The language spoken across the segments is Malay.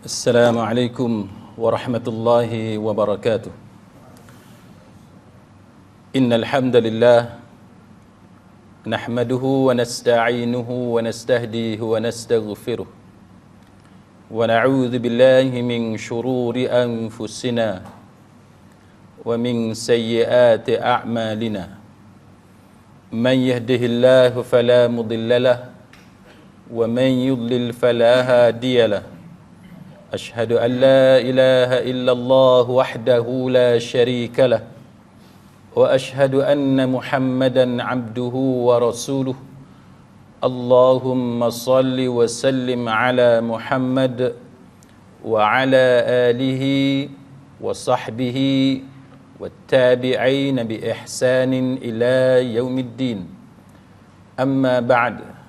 Assalamualaikum warahmatullahi wabarakatuh. Innal hamdalillah nahmaduhu wa nasta'inuhu wa nastahdihi wa nastaghfiruh wa na'udzu billahi min shururi anfusina wa min sayyiati a'malina. Man yahdihillahu fala mudilla lahu wa man yudlil fala hadiya lahu. Ashhadu an la ilaha illallah wahdahu la syarika lah wa ashhadu anna Muhammadan abduhu wa rasuluh. Allahumma salli wa sallim ala Muhammad wa ala alihi wa sahbihi wa tabi'ina bi ihsanin ila yaumiddin. Amma ba'd.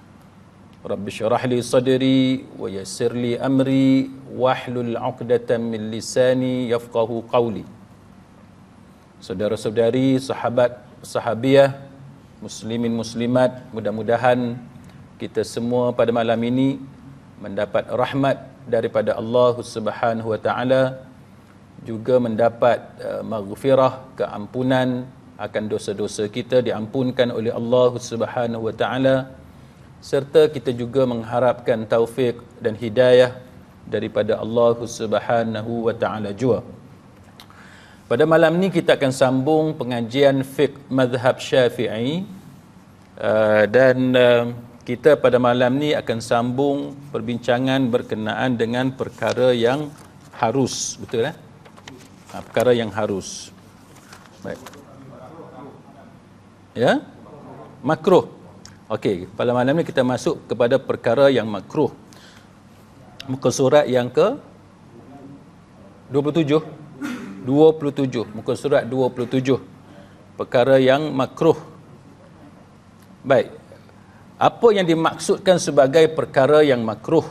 Rabbi syrah li sadri wa yassir li amri wahlul 'uqdatam min lisani yafqahu qawli. Saudara-saudari, sahabat, sahabiah, muslimin muslimat, mudah-mudahan kita semua pada malam ini mendapat rahmat daripada Allah Subhanahu wa taala, juga mendapat maghfirah, keampunan akan dosa-dosa kita diampunkan oleh Allah Subhanahu wa taala, serta kita juga mengharapkan taufik dan hidayah daripada Allah Subhanahu wa taala jua. Pada malam ni kita akan sambung pengajian fiqh mazhab Syafi'i, dan kita pada malam ni akan sambung perbincangan berkenaan dengan perkara yang harus, betul eh? Perkara yang harus. Baik. Ya? Makruh. Okey, pada malam ni kita masuk kepada perkara yang makruh. Muka surat yang ke 27. Muka surat 27. Perkara yang makruh. Baik. Apa yang dimaksudkan sebagai perkara yang makruh?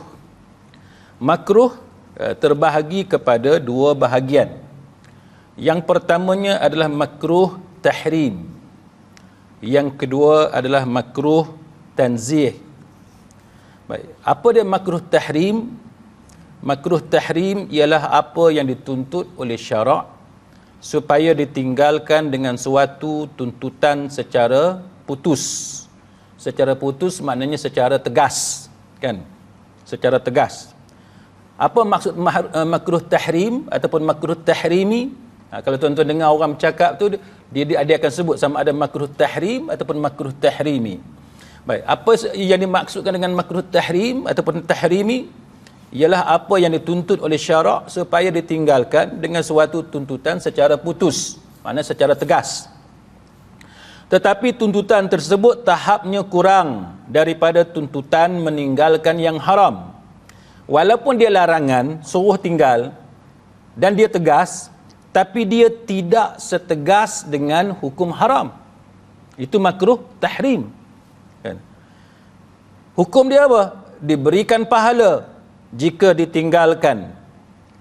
Makruh terbahagi kepada dua bahagian. Yang pertamanya adalah makruh tahrim. Yang kedua adalah makruh tanzih. Baik. Apa dia makruh tahrim? Makruh tahrim ialah apa yang dituntut oleh syarak supaya ditinggalkan dengan suatu tuntutan secara putus. Secara putus maknanya secara tegas, kan? Secara tegas. Apa maksud makruh tahrim ataupun makruh tahrimi? Kalau tuan-tuan dengar orang bercakap tu, dia akan sebut sama ada makruh tahrim ataupun makruh tahrimi. Baik, apa yang dimaksudkan dengan makruh tahrim ataupun tahrimi? Ialah apa yang dituntut oleh syarak supaya ditinggalkan dengan suatu tuntutan secara putus, maknanya secara tegas. Tetapi tuntutan tersebut tahapnya kurang daripada tuntutan meninggalkan yang haram. Walaupun dia larangan, suruh tinggal, dan dia tegas, tapi dia tidak setegas dengan hukum haram. Itu makruh tahrim. Kan? Hukum dia apa? Diberikan pahala jika ditinggalkan.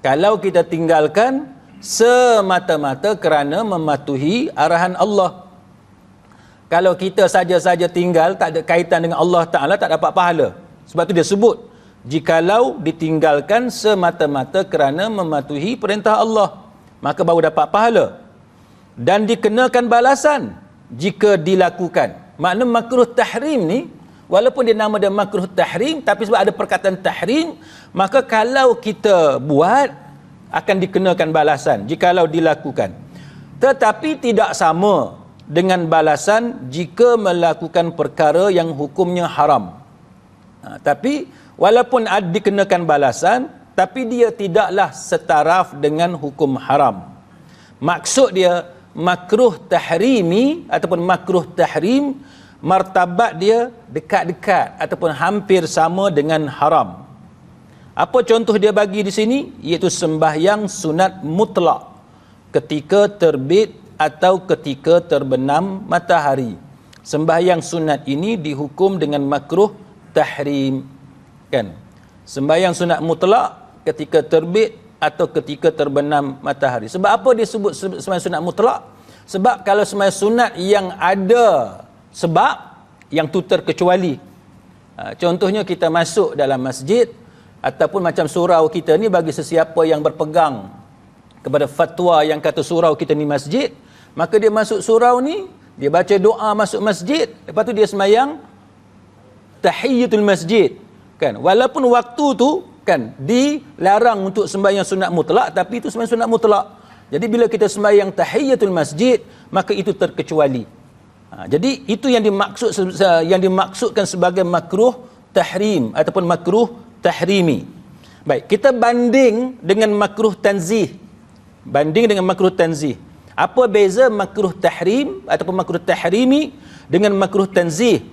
Kalau kita tinggalkan semata-mata kerana mematuhi arahan Allah. Kalau kita saja-saja tinggal, tak ada kaitan dengan Allah Ta'ala, tak dapat pahala. Sebab tu dia sebut, jikalau ditinggalkan semata-mata kerana mematuhi perintah Allah, maka baru dapat pahala. Dan dikenakan balasan jika dilakukan. Makna makruh tahrim ni, walaupun dia nama dia makruh tahrim, tapi sebab ada perkataan tahrim, maka kalau kita buat, akan dikenakan balasan jikalau dilakukan. Tetapi tidak sama dengan balasan jika melakukan perkara yang hukumnya haram. Tapi walaupun dikenakan balasan, tapi dia tidaklah setaraf dengan hukum haram. Maksud dia, makruh tahrimi ataupun makruh tahrim, martabat dia dekat-dekat ataupun hampir sama dengan haram. Apa contoh dia bagi di sini? Iaitu sembahyang sunat mutlak ketika terbit atau ketika terbenam matahari. Sembahyang sunat ini dihukum dengan makruh tahrim, kan? Sembahyang sunat mutlak ketika terbit atau ketika terbenam matahari. Sebab apa dia sebut sembahyang sunat mutlak? Sebab kalau sembahyang sunat yang ada sebab, yang tu terkecuali. Contohnya kita masuk dalam masjid, ataupun macam surau kita ni bagi sesiapa yang berpegang kepada fatwa yang kata surau kita ni masjid, maka dia masuk surau ni, dia baca doa masuk masjid, lepas tu dia semayang tahiyatul masjid, kan? Walaupun waktu tu kan dilarang untuk sembahyang sunat mutlak, tapi itu sembahyang sunat mutlak. Jadi bila kita sembahyang tahiyatul masjid, maka itu terkecuali. Jadi itu yang dimaksudkan sebagai makruh tahrim ataupun makruh tahrimi. Baik, kita banding dengan makruh tanzih. Banding dengan makruh tanzih. Apa beza makruh tahrim ataupun makruh tahrimi dengan makruh tanzih?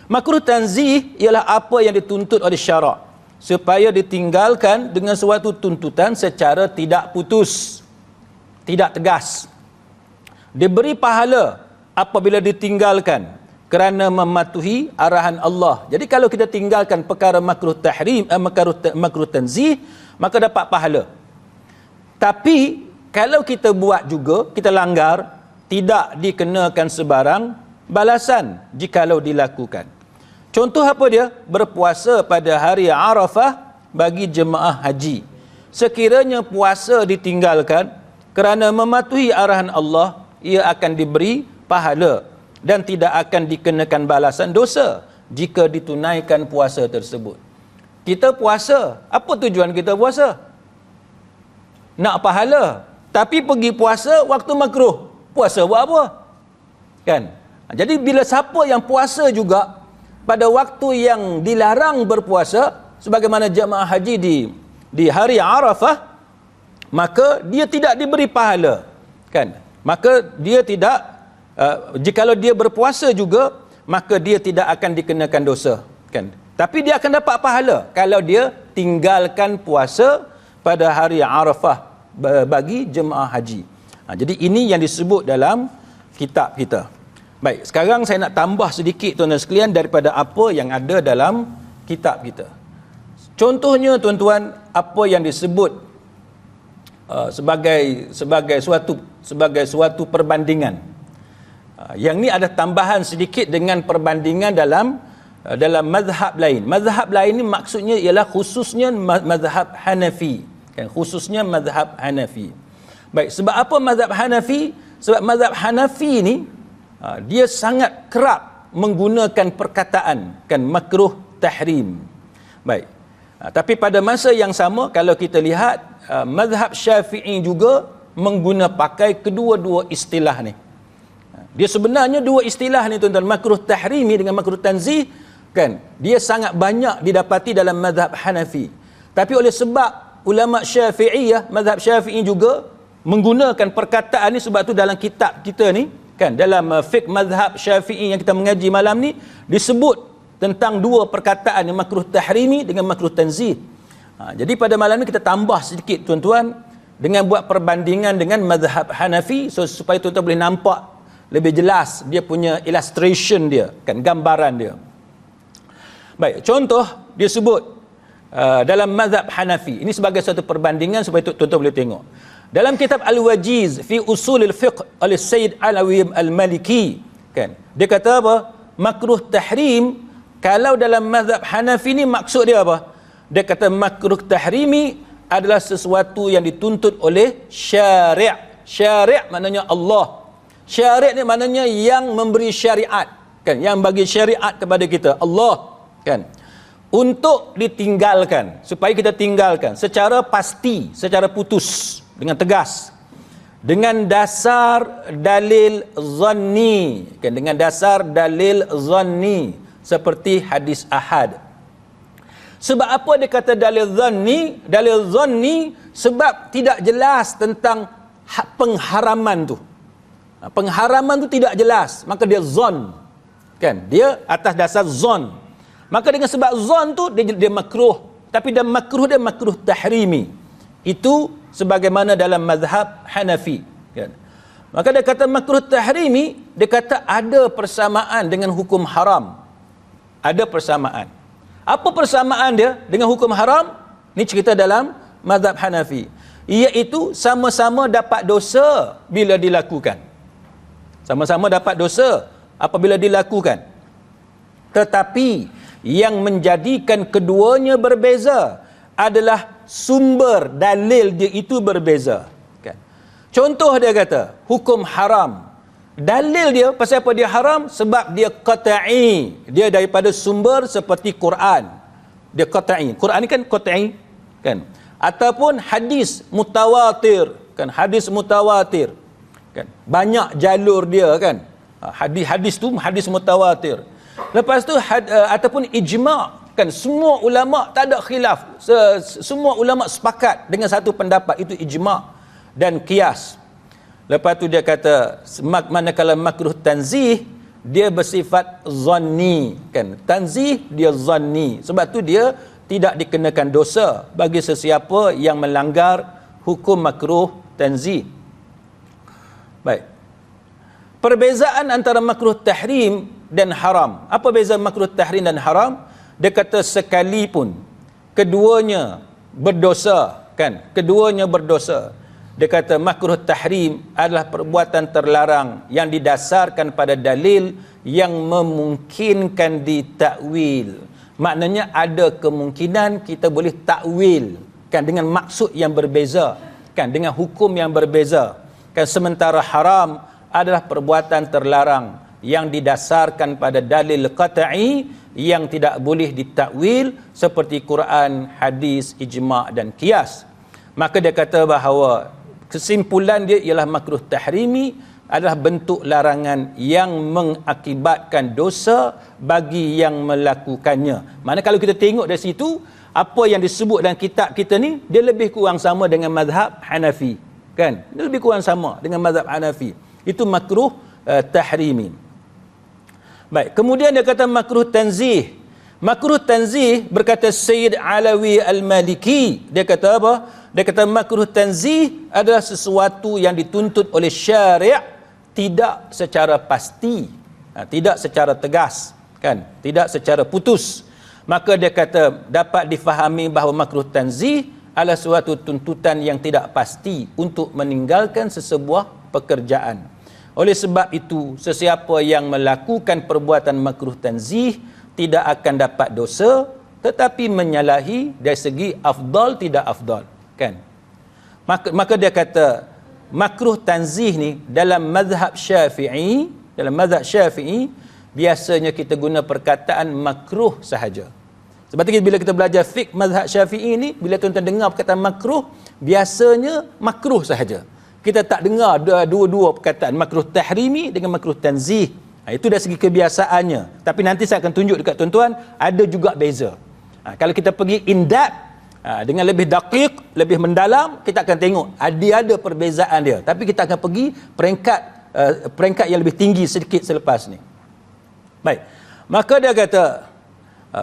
Makruh tanzih ialah apa yang dituntut oleh syarak supaya ditinggalkan dengan suatu tuntutan secara tidak putus, tidak tegas. Diberi pahala apabila ditinggalkan kerana mematuhi arahan Allah. Jadi kalau kita tinggalkan perkara makruh tahrim, makruh tanzih, maka dapat pahala. Tapi kalau kita buat juga, kita langgar, tidak dikenakan sebarang balasan jikalau dilakukan. Contoh apa dia? Berpuasa pada hari Arafah bagi jemaah haji. Sekiranya puasa ditinggalkan kerana mematuhi arahan Allah, ia akan diberi pahala dan tidak akan dikenakan balasan dosa jika ditunaikan puasa tersebut. Kita puasa, apa tujuan kita puasa? Nak pahala. Tapi pergi puasa waktu makruh. Puasa buat apa? Kan? Jadi bila siapa yang puasa juga pada waktu yang dilarang berpuasa, sebagaimana jemaah haji di hari Arafah, maka dia tidak diberi pahala. Kan? Maka dia tidak, jikalau dia berpuasa juga, maka dia tidak akan dikenakan dosa. Kan? Tapi dia akan dapat pahala kalau dia tinggalkan puasa pada hari Arafah bagi jemaah haji. Jadi ini yang disebut dalam kitab kita. Baik, sekarang saya nak tambah sedikit tuan-tuan sekalian daripada apa yang ada dalam kitab kita. Contohnya tuan-tuan, apa yang disebut sebagai suatu perbandingan. Yang ni ada tambahan sedikit dengan perbandingan dalam mazhab lain. Mazhab lain ni maksudnya ialah khususnya mazhab Hanafi. Kan, khususnya mazhab Hanafi. Baik, sebab apa mazhab Hanafi? Sebab mazhab Hanafi ni dia sangat kerap menggunakan perkataan kan makruh tahrim. Baik. Tapi pada masa yang sama kalau kita lihat mazhab Syafi'i juga pakai kedua-dua istilah ni. Dia sebenarnya dua istilah ni tuan-tuan, makruh tahrimi dengan makruh tanzih, kan? Dia sangat banyak didapati dalam mazhab Hanafi. Tapi oleh sebab ulama Syafi'iyah, mazhab Syafi'i juga menggunakan perkataan ni, sebab tu dalam kitab kita ni kan, dalam fiqh mazhab Syafi'i yang kita mengaji malam ni, disebut tentang dua perkataan yang makruh tahrimi dengan makruh tanzih. Jadi pada malam ni kita tambah sedikit tuan-tuan dengan buat perbandingan dengan mazhab Hanafi, supaya tuan-tuan boleh nampak lebih jelas dia punya illustration dia, kan, gambaran dia. Baik, contoh dia sebut dalam mazhab Hanafi. Ini sebagai satu perbandingan supaya tuan-tuan boleh tengok. Dalam kitab Al-Wajiz fi Usulil Fiqh oleh Sayyid Alawi Al-Maliki, kan, dia kata apa? Makruh tahrim, kalau dalam mazhab Hanafi ni maksud dia apa? Dia kata makruh tahrimi adalah sesuatu yang dituntut oleh syari'. Syari' maknanya Allah. Syari' ni maknanya yang memberi syariat, kan, yang bagi syariat kepada kita, Allah, kan, untuk ditinggalkan, supaya kita tinggalkan secara pasti, secara putus, dengan tegas, dengan dasar dalil zanni, kan, dengan dasar dalil zanni seperti hadis ahad. Sebab apa dia kata dalil zanni? Dalil zanni sebab tidak jelas tentang pengharaman tu. Pengharaman tu tidak jelas, maka dia zon, kan, dia atas dasar zon. Maka dengan sebab zon tu dia makruh, tapi dia makruh tahrimi. Itu sebagaimana dalam mazhab Hanafi, kan. Maka dia kata makruh tahrimi, dia kata ada persamaan dengan hukum haram. Ada persamaan. Apa persamaan dia dengan hukum haram? Ni cerita dalam mazhab Hanafi, iaitu sama-sama dapat dosa bila dilakukan. Sama-sama dapat dosa apabila dilakukan. Tetapi yang menjadikan keduanya berbeza adalah sumber dalil dia itu berbeza. Kan? Contoh dia kata, hukum haram. Dalil dia, pasal apa dia haram? Sebab dia qat'i. Dia daripada sumber seperti Quran. Dia qat'i. Quran ni kan qat'i. Kan? Ataupun hadis mutawatir. Kan? Hadis mutawatir. Kan? Banyak jalur dia kan. Hadis tu hadis mutawatir. Lepas tu ataupun ijma', kan, semua ulama tak ada khilaf, semua ulama sepakat dengan satu pendapat, itu ijma' dan qiyas. Lepas tu dia kata manakala makruh tanzih dia bersifat zanni, kan, tanzih dia zanni, sebab tu dia tidak dikenakan dosa bagi sesiapa yang melanggar hukum makruh tanzih. Baik. Perbezaan antara makruh tahrim dan haram. Apa beza makruh tahrim dan haram? Dia kata sekalipun keduanya berdosa, kan? Keduanya berdosa. Dia kata makruh tahrim adalah perbuatan terlarang yang didasarkan pada dalil yang memungkinkan ditakwil. Maknanya ada kemungkinan kita boleh takwil, kan, dengan maksud yang berbeza, kan, dengan hukum yang berbeza. Kan, sementara haram adalah perbuatan terlarang yang didasarkan pada dalil qat'i yang tidak boleh ditakwil seperti Quran, hadis, ijma' dan qiyas. Maka dia kata bahawa kesimpulan dia ialah makruh tahrimi adalah bentuk larangan yang mengakibatkan dosa bagi yang melakukannya. Mana kalau kita tengok dari situ, apa yang disebut dalam kitab kita ni, dia lebih kurang sama dengan mazhab Hanafi, kan? Dia lebih kurang sama dengan mazhab Hanafi. Itu makruh tahrimi. Baik, kemudian dia kata makruh tanzih. Makruh tanzih, berkata Sayyid Alawi Al-Maliki, dia kata apa? Dia kata makruh tanzih adalah sesuatu yang dituntut oleh syari' tidak secara pasti, tidak secara tegas, kan? Tidak secara putus. Maka dia kata dapat difahami bahawa makruh tanzih adalah suatu tuntutan yang tidak pasti untuk meninggalkan sesebuah pekerjaan. Oleh sebab itu, sesiapa yang melakukan perbuatan makruh tanzih tidak akan dapat dosa, tetapi menyalahi dari segi afdal tidak afdal, kan? Maka dia kata makruh tanzih ni dalam mazhab Syafi'i, biasanya kita guna perkataan makruh sahaja. Sebab tu bila kita belajar fiqh mazhab Syafi'i ni, bila tuan-tuan dengar perkataan makruh, biasanya makruh sahaja. Kita tak dengar dua-dua perkataan, makruh tahrimi dengan makruh tanzih. Itu dari segi kebiasaannya. Tapi nanti saya akan tunjuk dekat tuan-tuan, ada juga beza. Kalau kita pergi in-depth, dengan lebih daqiq, lebih mendalam, kita akan tengok ada perbezaan dia. Tapi kita akan pergi peringkat yang lebih tinggi sedikit selepas ni. Baik. Maka dia kata,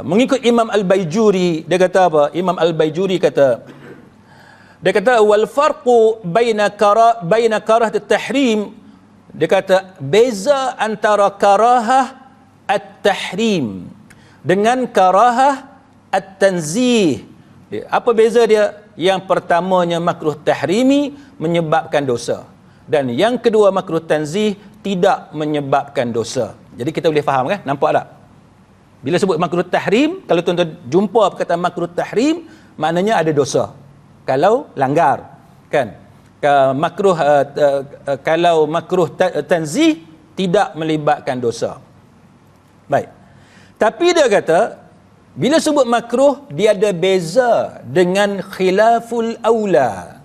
mengikut Imam Al-Baijuri, dia kata apa? Imam Al-Baijuri kata, dia kata wal farqu baina karah at-tahrim, dia kata beza antara karahah at-tahrim dengan karahah at-tanzih. Apa beza dia? Yang pertamanya makruh tahrimi menyebabkan dosa, dan yang kedua makruh tanzih tidak menyebabkan dosa. Jadi kita boleh faham, kan? Nampak tak? Bila sebut makruh tahrim, kalau tuan-tuan jumpa perkataan makruh tahrim, maknanya ada dosa kalau langgar, kan? Kalau makruh tanzih tidak melibatkan dosa. Baik. Tapi dia kata bila sebut makruh, dia ada beza dengan khilaful aula,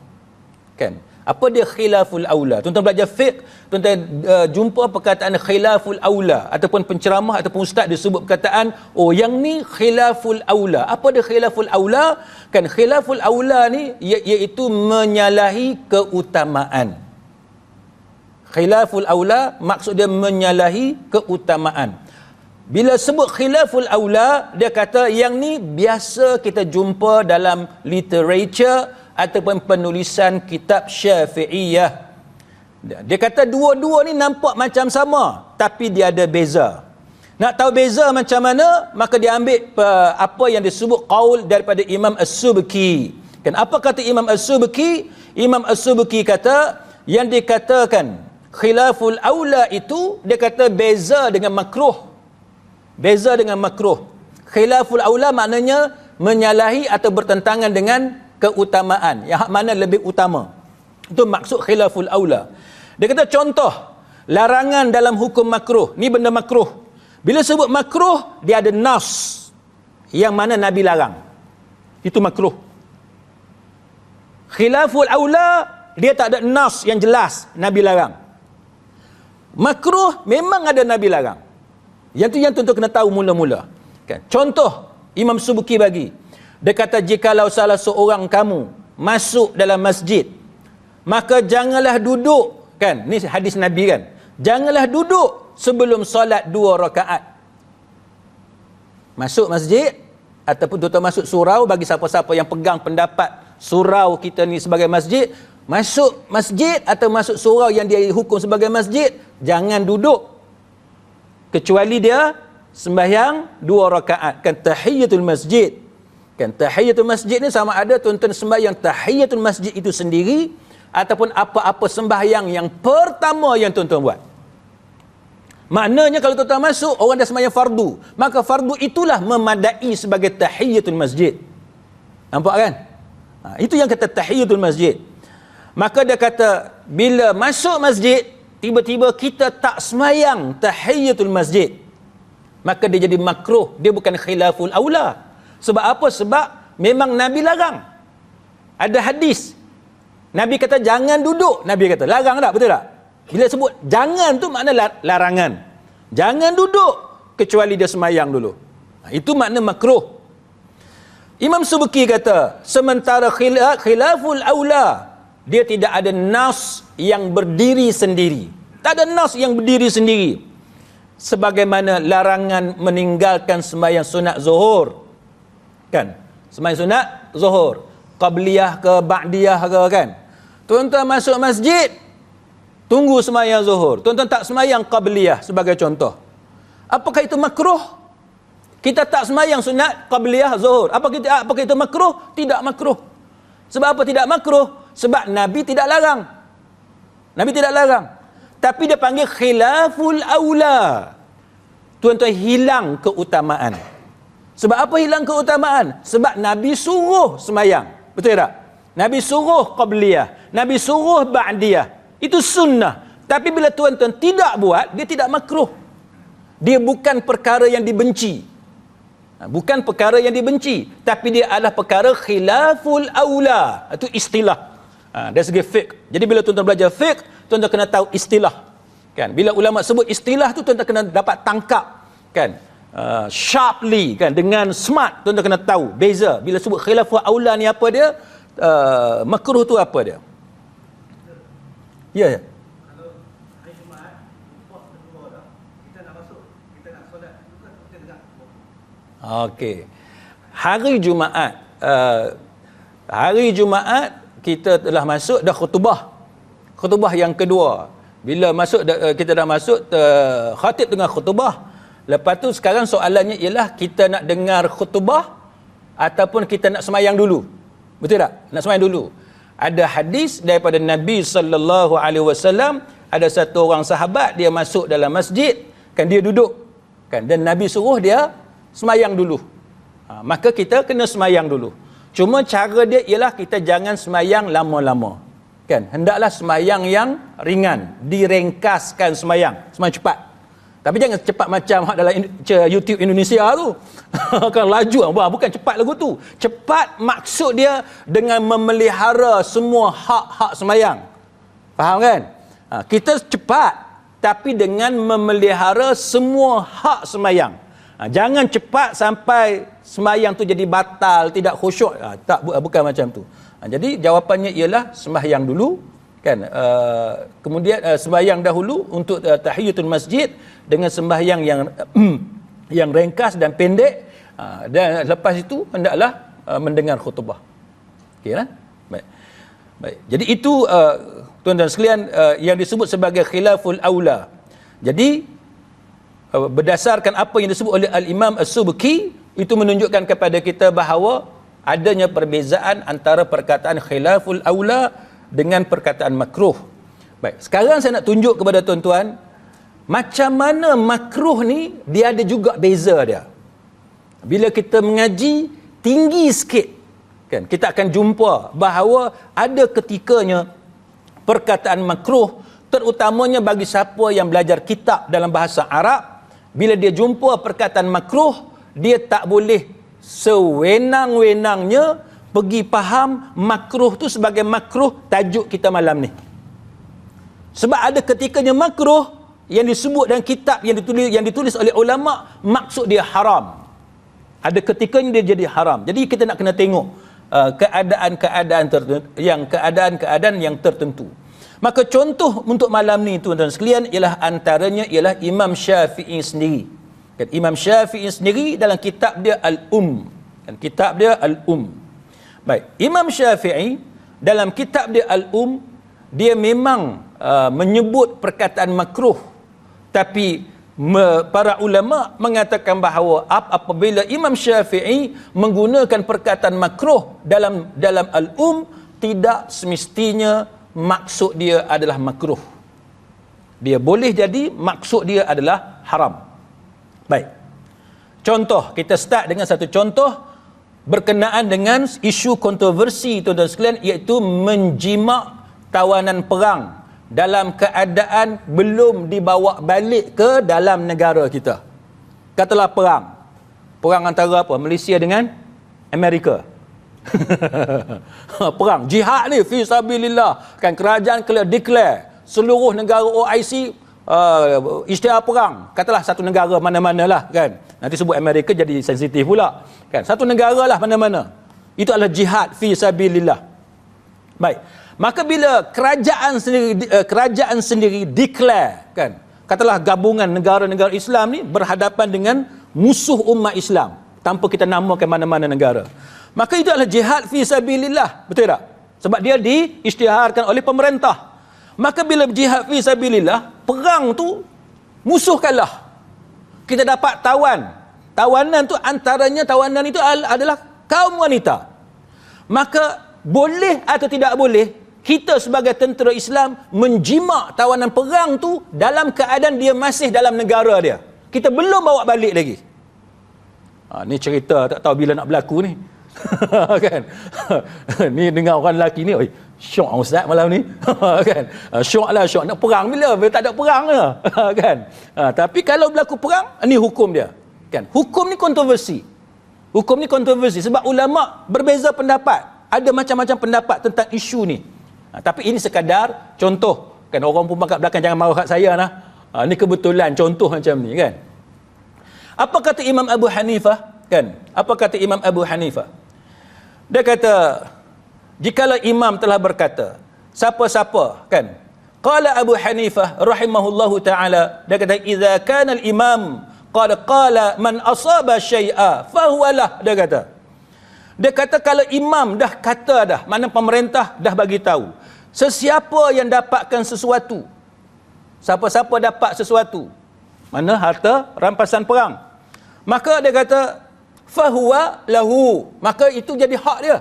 kan? Apa dia khilaful aula? Tuan-tuan belajar fiqh, tuan-tuan jumpa perkataan khilaful aula, ataupun penceramah ataupun ustaz dia sebut perkataan, oh yang ni khilaful aula. Apa dia khilaful aula? Kan khilaful aula ni iaitu menyalahi keutamaan. Khilaful aula maksud dia menyalahi keutamaan. Bila sebut khilaful aula, dia kata yang ni biasa kita jumpa dalam literature ataupun penulisan kitab Syafi'iyah. Dia kata dua-dua ni nampak macam sama, tapi dia ada beza. Nak tahu beza macam mana? Maka dia ambil apa yang disebut qaul daripada Imam As-Subki. Kan apa kata Imam As-Subki? Imam As-Subki kata yang dikatakan khilaful aula itu, dia kata beza dengan makruh. Beza dengan makruh. Khilaful aula maknanya menyalahi atau bertentangan dengan keutamaan. Yang mana lebih utama. Itu maksud khilaful aula. Dia kata contoh, larangan dalam hukum makruh. Ni benda makruh. Bila sebut makruh, dia ada nas yang mana Nabi larang. Itu makruh. Khilaful aula, dia tak ada nas yang jelas Nabi larang. Makruh memang ada Nabi larang. Yang tu yang tuan-tuan kena tahu mula-mula. Kan? Contoh Imam Subuki bagi. Dia kata jikalau salah seorang kamu masuk dalam masjid, maka janganlah duduk, kan? Ni hadis Nabi kan. Janganlah duduk sebelum solat 2 rakaat. Masuk masjid ataupun tuan-tuan masuk surau, bagi siapa-siapa yang pegang pendapat surau kita ni sebagai masjid, masuk masjid atau masuk surau yang dia hukum sebagai masjid, jangan duduk kecuali dia sembahyang 2 rakaat. Kan tahiyatul masjid. Kan tahiyatul masjid ni sama ada tuan-tuan sembahyang tahiyatul masjid itu sendiri ataupun apa-apa sembahyang yang pertama yang tuan-tuan buat. Maknanya kalau tuan-tuan masuk, orang dah sembahyang fardu, maka fardu itulah memadai sebagai tahiyatul masjid. Nampak kan? Itu yang kata tahiyatul masjid. Maka dia kata bila masuk masjid, tiba-tiba kita tak sembahyang tahiyatul masjid, maka dia jadi makruh. Dia bukan khilaful aula. Sebab apa? Sebab memang Nabi larang. Ada hadis Nabi kata jangan duduk. Nabi kata larang tak? Betul tak? Bila sebut jangan tu makna larangan. Jangan duduk kecuali dia semayang dulu. Itu makna makruh. Imam Subuki kata sementara khilaful aula, dia tidak ada nas yang berdiri sendiri. Tak ada nas yang berdiri sendiri. Sebagaimana larangan meninggalkan sembahyang sunat zuhur, kan? Sembahyang sunat zuhur, qabliyah ke ba'diyah ke, kan? Tuan-tuan masuk masjid, tunggu sembahyang zuhur, tuan-tuan tak sembahyang qabliyah sebagai contoh. Apakah itu makruh? Kita tak sembahyang sunat qabliyah zuhur. Apakah itu makruh? Tidak makruh. Sebab apa tidak makruh? Sebab Nabi tidak larang. Nabi tidak larang. Tapi dia panggil khilaful aula. Tuan-tuan hilang keutamaan. Sebab apa hilang keutamaan? Sebab Nabi suruh semayang. Betul tak? Nabi suruh qabliyah. Nabi suruh ba'diyah. Itu sunnah. Tapi bila tuan-tuan tidak buat, dia tidak makruh. Dia bukan perkara yang dibenci. Bukan perkara yang dibenci. Tapi dia adalah perkara khilaful aula. Itu istilah. Dari segi fiqh. Jadi bila tuan-tuan belajar fiqh, tuan-tuan kena tahu istilah. Kan? Bila ulama sebut istilah tu, tuan-tuan kena dapat tangkap. Kan? Sharply, kan? Dengan smart, tuan-tuan kena tahu beza. Bila sebut khilaful aula ni apa dia, makruh tu apa dia. Ya, ya. Kalau hari Jumaat, pos kedua dah, kita nak masuk, kita nak solat, bukan kita dengar. Okey. Hari Jumaat kita telah masuk dah khutbah. Khutbah yang kedua. Bila masuk kita dah masuk khatib dengan khutbah. Lepas tu sekarang soalannya ialah kita nak dengar khutbah ataupun kita nak semayang dulu. Betul tak? Nak semayang dulu. Ada hadis daripada Nabi sallallahu alaihi wasallam, ada satu orang sahabat dia masuk dalam masjid, kan dia duduk. Kan dan Nabi suruh dia semayang dulu. Maka kita kena semayang dulu. Cuma cara dia ialah kita jangan semayang lama-lama. Kan? Hendaklah semayang yang ringan, direngkaskan semayang cepat. Tapi jangan cepat macam dalam YouTube Indonesia tu. Kan laju, bukan cepat lagu tu. Cepat maksud dia dengan memelihara semua hak-hak semayang. Faham kan? Kita cepat tapi dengan memelihara semua hak semayang. Jangan cepat sampai semayang tu jadi batal, tidak khusyuk. Bukan macam tu. Jadi jawapannya ialah sembahyang dulu, kan? Kemudian sembahyang dahulu untuk tahiyatul masjid dengan sembahyang yang ringkas dan pendek, dan lepas itu hendaklah mendengar khutbah. Okey lah. Baik. Jadi itu tuan-tuan sekalian yang disebut sebagai khilaful aula. Jadi berdasarkan apa yang disebut oleh Al-Imam As-Subki, itu menunjukkan kepada kita bahawa adanya perbezaan antara perkataan khilaful aula dengan perkataan makruh. Baik, sekarang saya nak tunjuk kepada tuan-tuan macam mana makruh ni dia ada juga beza dia. Bila kita mengaji tinggi sikit, kan, kita akan jumpa bahawa ada ketikanya perkataan makruh, terutamanya bagi siapa yang belajar kitab dalam bahasa Arab. Bila dia jumpa perkataan makruh, dia tak boleh sewenang-wenangnya pergi faham makruh tu sebagai makruh tajuk kita malam ni. Sebab ada ketikanya makruh yang disebut dalam kitab yang ditulis oleh ulama, maksud dia haram. Ada ketikanya dia jadi haram. Jadi kita nak kena tengok keadaan-keadaan yang tertentu. Maka contoh untuk malam ni tuan-tuan sekalian antaranya ialah Imam Syafi'i sendiri. Dan Imam Syafi'i sendiri dalam kitab dia Al-Um. Dan kitab dia Al-Um. Baik, Imam Syafi'i dalam kitab dia Al-Um, dia memang menyebut perkataan makruh. Tapi para ulama mengatakan bahawa apabila Imam Syafi'i menggunakan perkataan makruh dalam Al-Um, tidak semestinya maksud dia adalah makruh. Dia boleh jadi maksud dia adalah haram. Baik. Contoh, kita start dengan satu contoh berkenaan dengan isu kontroversi tuan-tuan sekalian, iaitu menjimak tawanan perang dalam keadaan belum dibawa balik ke dalam negara kita. Katalah perang antara apa? Malaysia dengan Amerika. Perang jihad ni fi sabilillah, kan, kerajaan declare seluruh negara OIC isytihar perang, katalah satu negara mana-mana lah, kan, nanti sebut Amerika jadi sensitif pula, kan, satu negara lah mana-mana, itu adalah jihad fi sabilillah. Baik, maka bila kerajaan sendiri declare, kan, katalah gabungan negara-negara Islam ni berhadapan dengan musuh umat Islam tanpa kita namakan mana-mana negara, maka itu adalah jihad fi sabilillah, betul tak? Sebab dia diisytiharkan oleh pemerintah. Maka bila jihad fi sabilillah, perang tu musuh kalah, kita dapat tawanan tu, antaranya tawanan itu adalah kaum wanita. Maka boleh atau tidak boleh kita sebagai tentera Islam menjimak tawanan perang tu dalam keadaan dia masih dalam negara dia, kita belum bawa balik lagi. Ni cerita tak tahu bila nak berlaku ni. Kan, ni dengar orang lelaki ni, oi, syok ustaz malam ni. Kan, syok nak perang bila tak ada perang lah. Kan, tapi kalau berlaku perang, ni hukum dia, kan. Hukum ni kontroversi sebab ulama berbeza pendapat, ada macam-macam pendapat tentang isu ni. Tapi ini sekadar contoh, kan. Orang pun kat belakang jangan marah kat saya lah. Ni kebetulan contoh macam ni, kan. Apa kata Imam Abu Hanifah, kan? Apa kata Imam Abu Hanifah? Dia kata, jikalau imam telah berkata, siapa-siapa, kan? Qala Abu Hanifah rahimahullahu ta'ala, dia kata, idza kana al-imam qala man asaba syai'a fahuwa lah, dia kata kalau imam dah kata dah, mana pemerintah dah bagi tahu, sesiapa yang dapatkan sesuatu, siapa-siapa dapat sesuatu, mana harta rampasan perang, maka dia kata fahuwa lahu, maka itu jadi hak dia.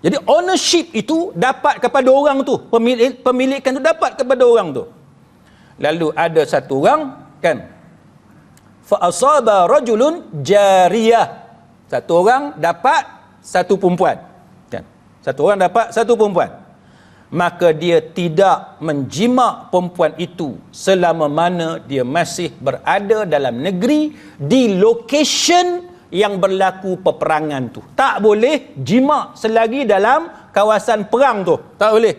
Jadi ownership itu dapat kepada orang tu, pemilikan tu dapat kepada orang tu. Lalu ada satu orang, kan, fa asaba rajulun jariyah, satu orang dapat satu perempuan, kan, satu orang dapat satu perempuan, maka dia tidak menjimak perempuan itu selama mana dia masih berada dalam negeri di location yang berlaku peperangan tu. Tak boleh jimak selagi dalam kawasan perang tu, tak boleh.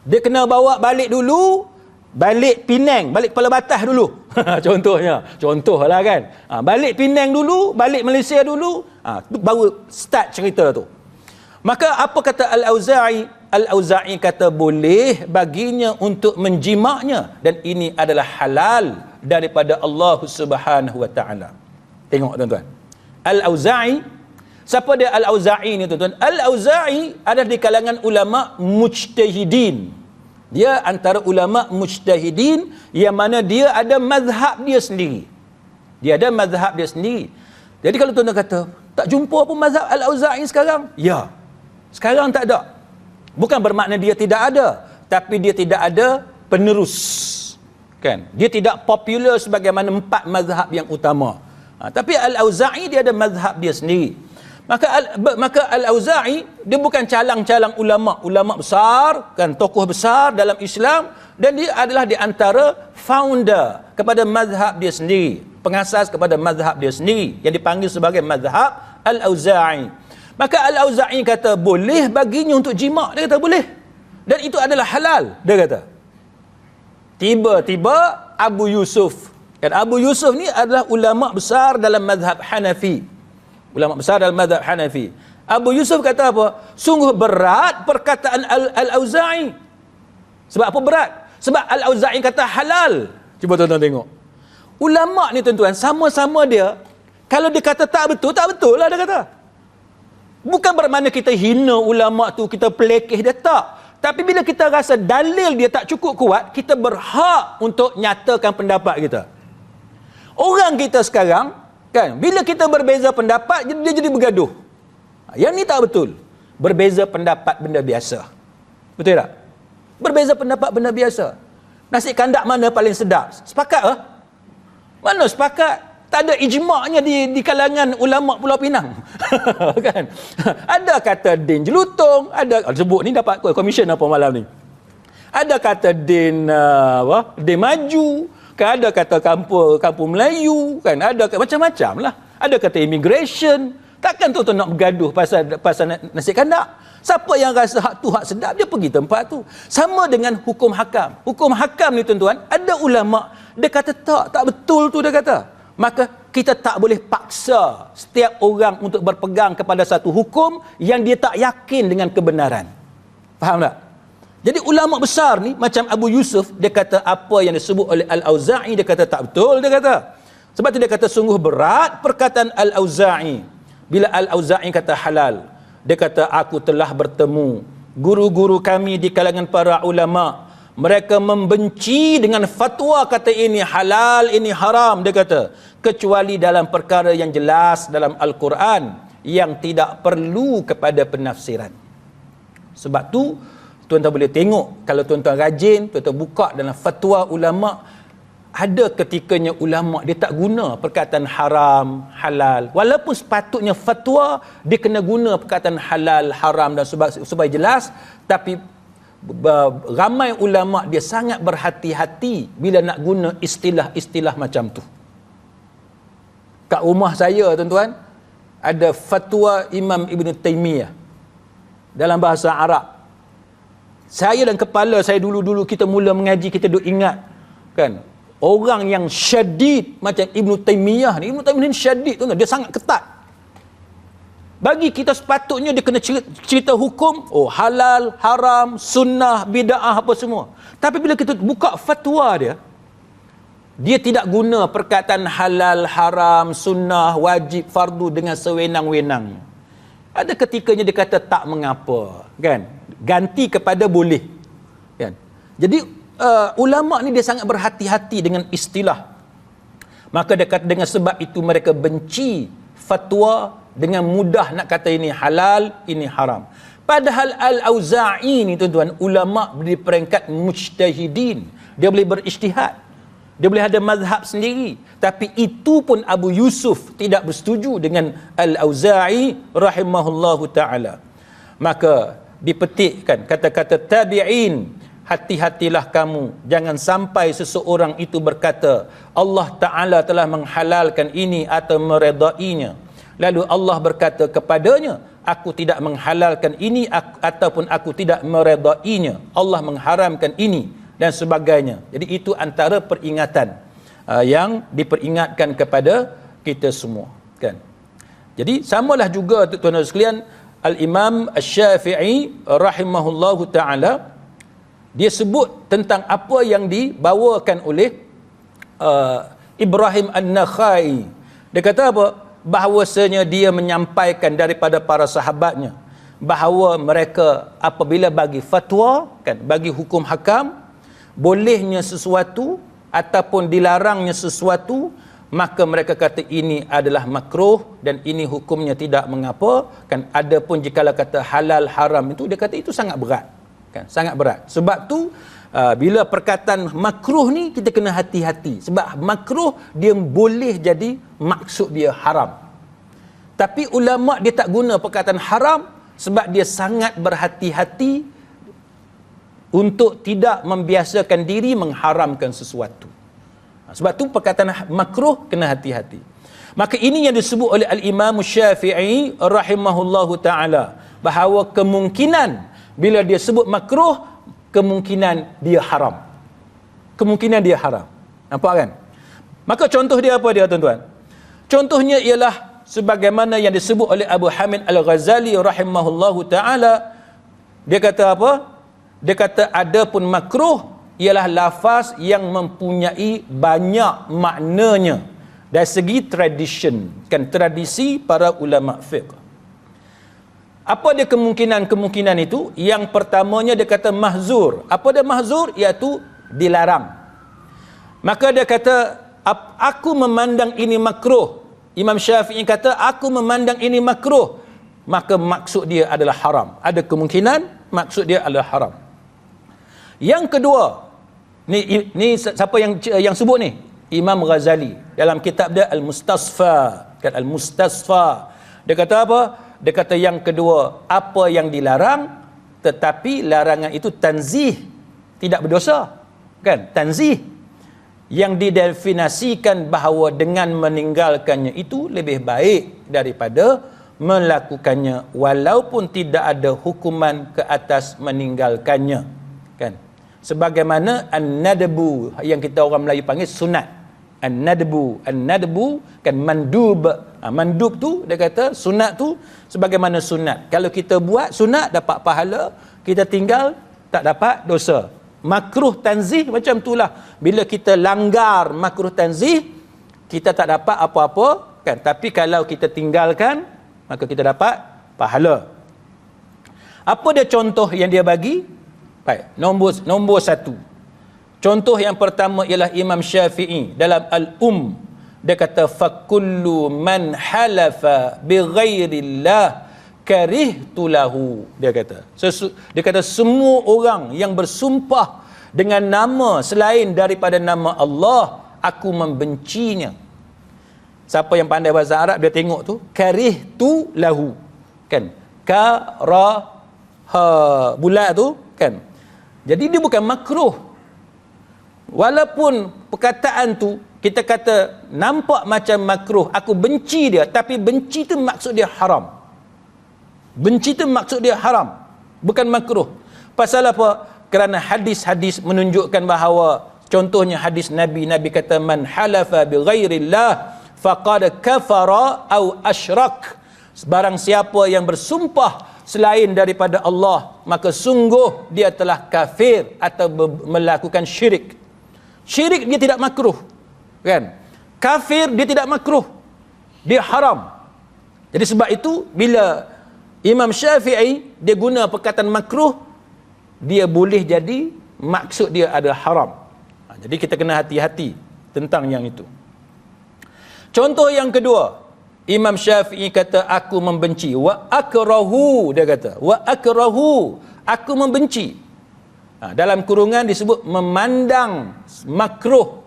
Dia kena bawa balik dulu, balik Penang, balik Kepala Batas dulu. Contohlah, kan. Balik Penang dulu, balik Malaysia dulu, baru start cerita tu. Maka apa kata Al-Auza'i? Al-Auza'i kata boleh baginya untuk menjimaknya, dan ini adalah halal daripada Allah Subhanahu wa taala. Tengok tuan-tuan. Al-Auza'i, siapa dia Al-Auza'i ni tuan-tuan? Al-Auza'i ada di kalangan ulama mujtahidin. Dia antara ulama mujtahidin yang mana dia ada mazhab dia sendiri. Jadi kalau tuan-tuan kata, tak jumpa pun mazhab Al-Auza'i sekarang? Ya, sekarang tak ada. Bukan bermakna dia tidak ada, tapi dia tidak ada penerus, kan. Dia tidak popular sebagaimana empat mazhab yang utama. Tapi Al-Auza'i dia ada mazhab dia sendiri. Maka Al-Auza'i dia bukan calang-calang ulama besar, kan, tokoh besar dalam Islam, dan dia adalah di antara founder kepada mazhab dia sendiri, pengasas kepada mazhab dia sendiri yang dipanggil sebagai mazhab Al-Auza'i. Maka Al-Auza'i kata boleh baginya untuk jima', dia kata boleh, dan itu adalah halal, dia kata. Tiba-tiba Abu Yusuf, kan, Abu Yusuf ni adalah ulama besar dalam mazhab Hanafi. Ulama besar dalam mazhab Hanafi. Abu Yusuf kata apa? Sungguh berat perkataan Al-Auza'i. Sebab apa berat? Sebab Al-Auza'i kata halal. Cuba tuan-tuan tengok. Ulama ni tuan-tuan, sama-sama dia, kalau dia kata tak betul lah dia kata. Bukan bermakna kita hina ulama tu, kita pelekeh dia, tak. Tapi bila kita rasa dalil dia tak cukup kuat, kita berhak untuk nyatakan pendapat kita. Orang kita sekarang, kan, bila kita berbeza pendapat, dia jadi bergaduh. Yang ni tak betul. Berbeza pendapat benda biasa. Betul tak? Berbeza pendapat benda biasa. Nasi kandak mana paling sedap? Sepakat lah. Mana sepakat? Tak ada ijma'nya di kalangan ulama' Pulau Pinang. Kan? Ada kata din jelutong, ada sebut ni dapat komisen apa malam ni. Ada kata din din maju, kan, ada kata kampung Melayu, kan, ada macam-macam lah. Ada kata immigration. Takkan tuan-tuan nak bergaduh pasal nasi kandak. Siapa yang rasa hak tu hak sedap, dia pergi tempat tu. Sama dengan hukum hakam. Hukum hakam ni tuan-tuan, ada ulama dia kata tak betul tu dia kata. Maka kita tak boleh paksa setiap orang untuk berpegang kepada satu hukum yang dia tak yakin dengan kebenaran. Faham tak? Jadi ulama besar ni macam Abu Yusuf, dia kata apa yang disebut oleh Al-Auza'i, dia kata tak betul, dia kata. Sebab tu dia kata sungguh berat perkataan Al-Auza'i. Bila Al-Auza'i kata halal, dia kata aku telah bertemu guru-guru kami di kalangan para ulama. Mereka membenci dengan fatwa kata ini halal, ini haram, dia kata, kecuali dalam perkara yang jelas dalam Al-Quran yang tidak perlu kepada penafsiran. Sebab tu tuan-tuan boleh tengok, kalau tuan-tuan rajin, tuan-tuan buka dalam fatwa ulama, ada ketikanya ulama dia tak guna perkataan haram, halal. Walaupun sepatutnya fatwa dia kena guna perkataan halal, haram dan supaya jelas, tapi ramai ulama dia sangat berhati-hati bila nak guna istilah-istilah macam tu. Kat rumah saya tuan-tuan, ada fatwa Imam Ibn Taymiyah dalam bahasa Arab. Saya dan kepala saya dulu-dulu kita mula mengaji, kita duk ingat, kan, orang yang syadid macam Ibn Taymiyah ni. Ibn Taymiyah ni syadid tuan-tuan, dia sangat ketat. Bagi kita sepatutnya dia kena cerita hukum, halal, haram, sunnah, bid'ah apa semua. Tapi bila kita buka fatwa dia tidak guna perkataan halal, haram, sunnah, wajib, fardu dengan sewenang-wenang. Ada ketikanya dia kata tak mengapa, kan? Ganti kepada boleh, kan? Jadi ulama ni dia sangat berhati-hati dengan istilah. Maka dia kata dengan sebab itu mereka benci fatwa dengan mudah nak kata ini halal, ini haram. Padahal Al-Auza'i ni tuan-tuan, ulama di peringkat mujtahidin. Dia boleh berijtihad. Dia boleh ada mazhab sendiri. Tapi itu pun Abu Yusuf tidak bersetuju dengan Al-Auza'i rahimahullahu ta'ala. Maka dipetikkan kata-kata tabi'in, hati-hatilah kamu, jangan sampai seseorang itu berkata Allah Ta'ala telah menghalalkan ini atau meredainya, lalu Allah berkata kepadanya aku tidak menghalalkan ini ataupun aku tidak meredainya, Allah mengharamkan ini dan sebagainya. Jadi itu antara peringatan yang diperingatkan kepada kita semua, kan. Jadi samalah juga tuan-tuan sekalian, Al-Imam Asy-Syafi'i rahimahullahu ta'ala, dia sebut tentang apa yang dibawakan oleh Ibrahim An-Nakhai. Dia kata apa? Bahawasanya dia menyampaikan daripada para sahabatnya bahawa mereka apabila bagi fatwa, kan, bagi hukum hakam, bolehnya sesuatu ataupun dilarangnya sesuatu, maka mereka kata ini adalah makruh dan ini hukumnya tidak mengapa, kan. Adapun jikalau kata halal haram itu, dia kata itu sangat berat, kan, sangat berat. Sebab tu bila perkataan makruh ni kita kena hati-hati, sebab makruh dia boleh jadi maksud dia haram. Tapi ulama dia tak guna perkataan haram sebab dia sangat berhati-hati untuk tidak membiasakan diri mengharamkan sesuatu. Sebab tu perkataan makruh kena hati-hati. Maka ini yang disebut oleh Al-Imam Syafi'i rahimahullahu ta'ala, bahawa kemungkinan bila dia sebut makruh, kemungkinan dia haram. Kemungkinan dia haram. Nampak kan? Maka contoh dia apa dia, tuan-tuan? Contohnya ialah sebagaimana yang disebut oleh Abu Hamid Al-Ghazali rahimahullahu ta'ala. Dia kata apa? Dia kata ada pun makruh ialah lafaz yang mempunyai banyak maknanya dari segi tradition, kan, tradisi para ulama fiqh. Apa dia kemungkinan itu? Yang pertamanya dia kata mahzur. Apa dia mahzur? Iaitu dilarang. Maka dia kata, aku memandang ini makruh. Imam Syafi'i kata, aku memandang ini makruh. Maka maksud dia adalah haram. Ada kemungkinan maksud dia adalah haram. Yang kedua, ni siapa yang sebut ni? Imam Ghazali dalam kitab dia Al-Mustasfa. Kan, Al-Mustasfa. Dia kata apa? Dia kata yang kedua, apa yang dilarang tetapi larangan itu tanzih, tidak berdosa. Kan? Tanzih yang didefinisikan bahawa dengan meninggalkannya itu lebih baik daripada melakukannya, walaupun tidak ada hukuman ke atas meninggalkannya. Kan? Sebagaimana an-nadbu yang kita orang Melayu panggil sunat. An-nadbu kan mandub. Mandub tu dia kata sunat tu sebagaimana sunat. Kalau kita buat sunat dapat pahala, kita tinggal tak dapat dosa. Makruh tanzih macam itulah. Bila kita langgar makruh tanzih, kita tak dapat apa-apa, kan? Tapi kalau kita tinggalkan, maka kita dapat pahala. Apa dia contoh yang dia bagi? Baik, nombor satu. Contoh yang pertama ialah Imam Syafi'i dalam Al-Um. Dia kata fakullu man halafa bighairillah karihtu lahu. Dia kata semua orang yang bersumpah dengan nama selain daripada nama Allah, aku membencinya. Siapa yang pandai bahasa Arab dia tengok tu, karihtu lahu. Kan? Karaha bulat tu, kan? Jadi dia bukan makruh. Walaupun perkataan tu kita kata nampak macam makruh, aku benci dia, tapi benci tu maksud dia haram. Benci tu maksud dia haram, bukan makruh. Pasal apa? Kerana hadis-hadis menunjukkan bahawa, contohnya hadis Nabi kata man halafa bi ghairillah faqad kafara au asyrak. Barang siapa yang bersumpah selain daripada Allah, maka sungguh dia telah kafir atau melakukan syirik. Syirik dia tidak makruh, kan? Kafir dia tidak makruh, dia haram. Jadi sebab itu bila Imam Syafi'i dia guna perkataan makruh, dia boleh jadi maksud dia adalah haram. Jadi kita kena hati-hati tentang yang itu. Contoh yang kedua, Imam Syafi'i kata aku membenci, wa akrahu, dia kata wa akrahu, aku membenci. Dalam kurungan disebut memandang makruh,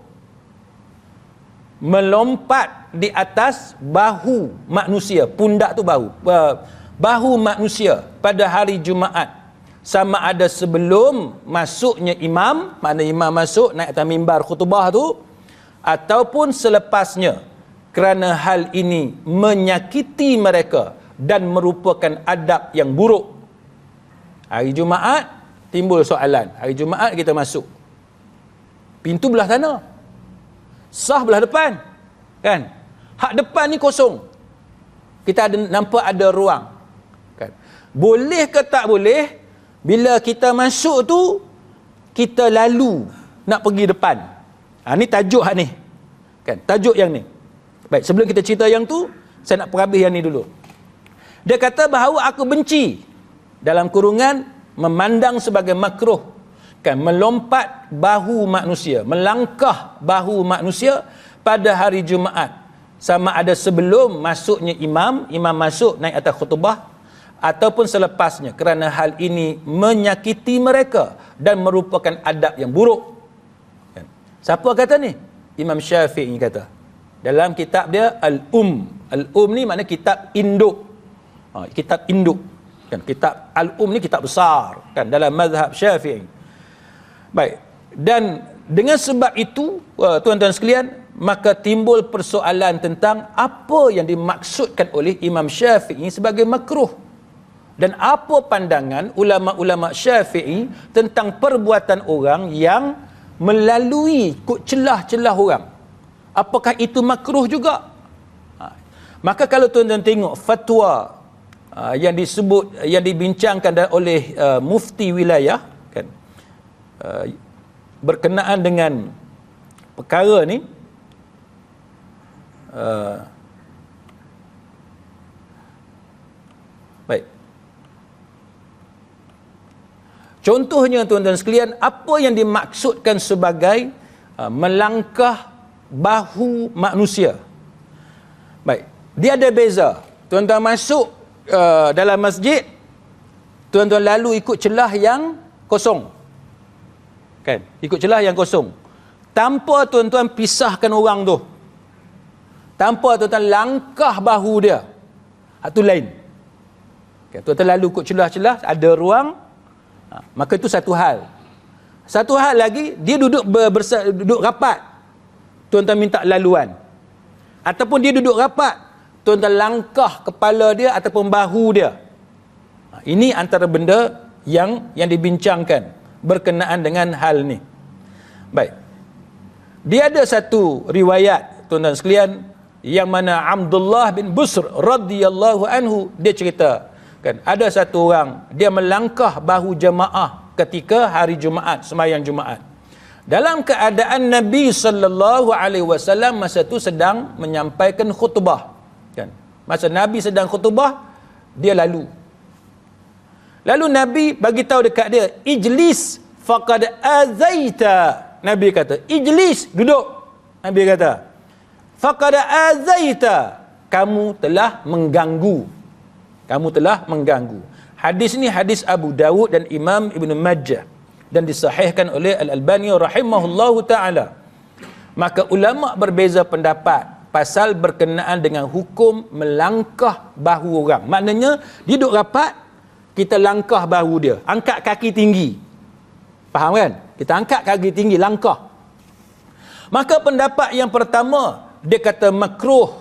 melompat di atas bahu manusia, pundak tu bahu manusia pada hari Jumaat, sama ada sebelum masuknya imam, mana imam masuk naik atas mimbar khutbah tu, ataupun selepasnya, kerana hal ini menyakiti mereka dan merupakan adab yang buruk. Hari Jumaat timbul soalan, hari Jumaat kita masuk, pintu belah sana, sah belah depan, kan? Hak depan ni kosong, kita nampak ada ruang, kan? Boleh ke tak boleh bila kita masuk tu kita lalu nak pergi depan? Ni tajuk hak ni, kan? Tajuk yang ni. Baik, sebelum kita cerita yang tu, saya nak perhabis yang ni dulu. Dia kata bahawa aku benci, dalam kurungan memandang sebagai makruh, kan, melompat bahu manusia, melangkah bahu manusia pada hari Jumaat, sama ada sebelum masuknya imam masuk naik atas khutbah, ataupun selepasnya, kerana hal ini menyakiti mereka dan merupakan adab yang buruk. Kan? Siapa kata ni? Imam Syafi'i kata. Dalam kitab dia Al-Um. Al-Um ni makna kitab induk. Kitab induk. Kan? Kitab Al-Um ni kitab besar kan dalam mazhab Syafi'i. Baik. Dan dengan sebab itu, tuan-tuan sekalian, maka timbul persoalan tentang apa yang dimaksudkan oleh Imam Syafi'i sebagai makruh. Dan apa pandangan ulama-ulama Syafi'i tentang perbuatan orang yang melalui celah-celah orang. Apakah itu makruh juga? Maka kalau tuan-tuan tengok fatwa yang disebut, yang dibincangkan oleh mufti wilayah kan, berkenaan dengan perkara ni, baik. Contohnya tuan-tuan sekalian, apa yang dimaksudkan sebagai melangkah bahu manusia. Baik, dia ada beza. Tuan-tuan masuk dalam masjid, tuan-tuan lalu ikut celah yang kosong. Kan? Ikut celah yang kosong. Tanpa tuan-tuan pisahkan orang tu. Tanpa tuan-tuan langkah bahu dia. Itu lain. Okay, tuan-tuan lalu ikut celah-celah, ada ruang, maka itu satu hal. Satu hal lagi, dia duduk duduk rapat. Tuan-tuan minta laluan. Ataupun dia duduk rapat, tuan-tuan langkah kepala dia ataupun bahu dia. Ini antara benda yang dibincangkan berkenaan dengan hal ni. Baik. Dia ada satu riwayat, tuan-tuan sekalian, yang mana Abdullah bin Busr radhiyallahu anhu, dia cerita kan, ada satu orang dia melangkah bahu jemaah ketika hari Jumaat, sembahyang Jumaat. Dalam keadaan Nabi sallallahu alaihi wasallam masa tu sedang menyampaikan khutbah. Kan? Masa Nabi sedang khutbah, dia lalu. Lalu Nabi bagi tahu dekat dia, "Ijlis faqad azaita." Nabi kata, "Ijlis, duduk." Nabi kata, "Faqad azaita." Kamu telah mengganggu. Kamu telah mengganggu. Hadis ni hadis Abu Dawud dan Imam Ibn Majah dan disahihkan oleh Al-Albani rahimahullahu ta'ala. Maka ulama berbeza pendapat pasal berkenaan dengan hukum melangkah bahu orang. Maknanya dia duduk rapat, kita langkah bahu dia, angkat kaki tinggi. Faham kan? Kita angkat kaki tinggi, langkah. Maka pendapat yang pertama, dia kata makruh,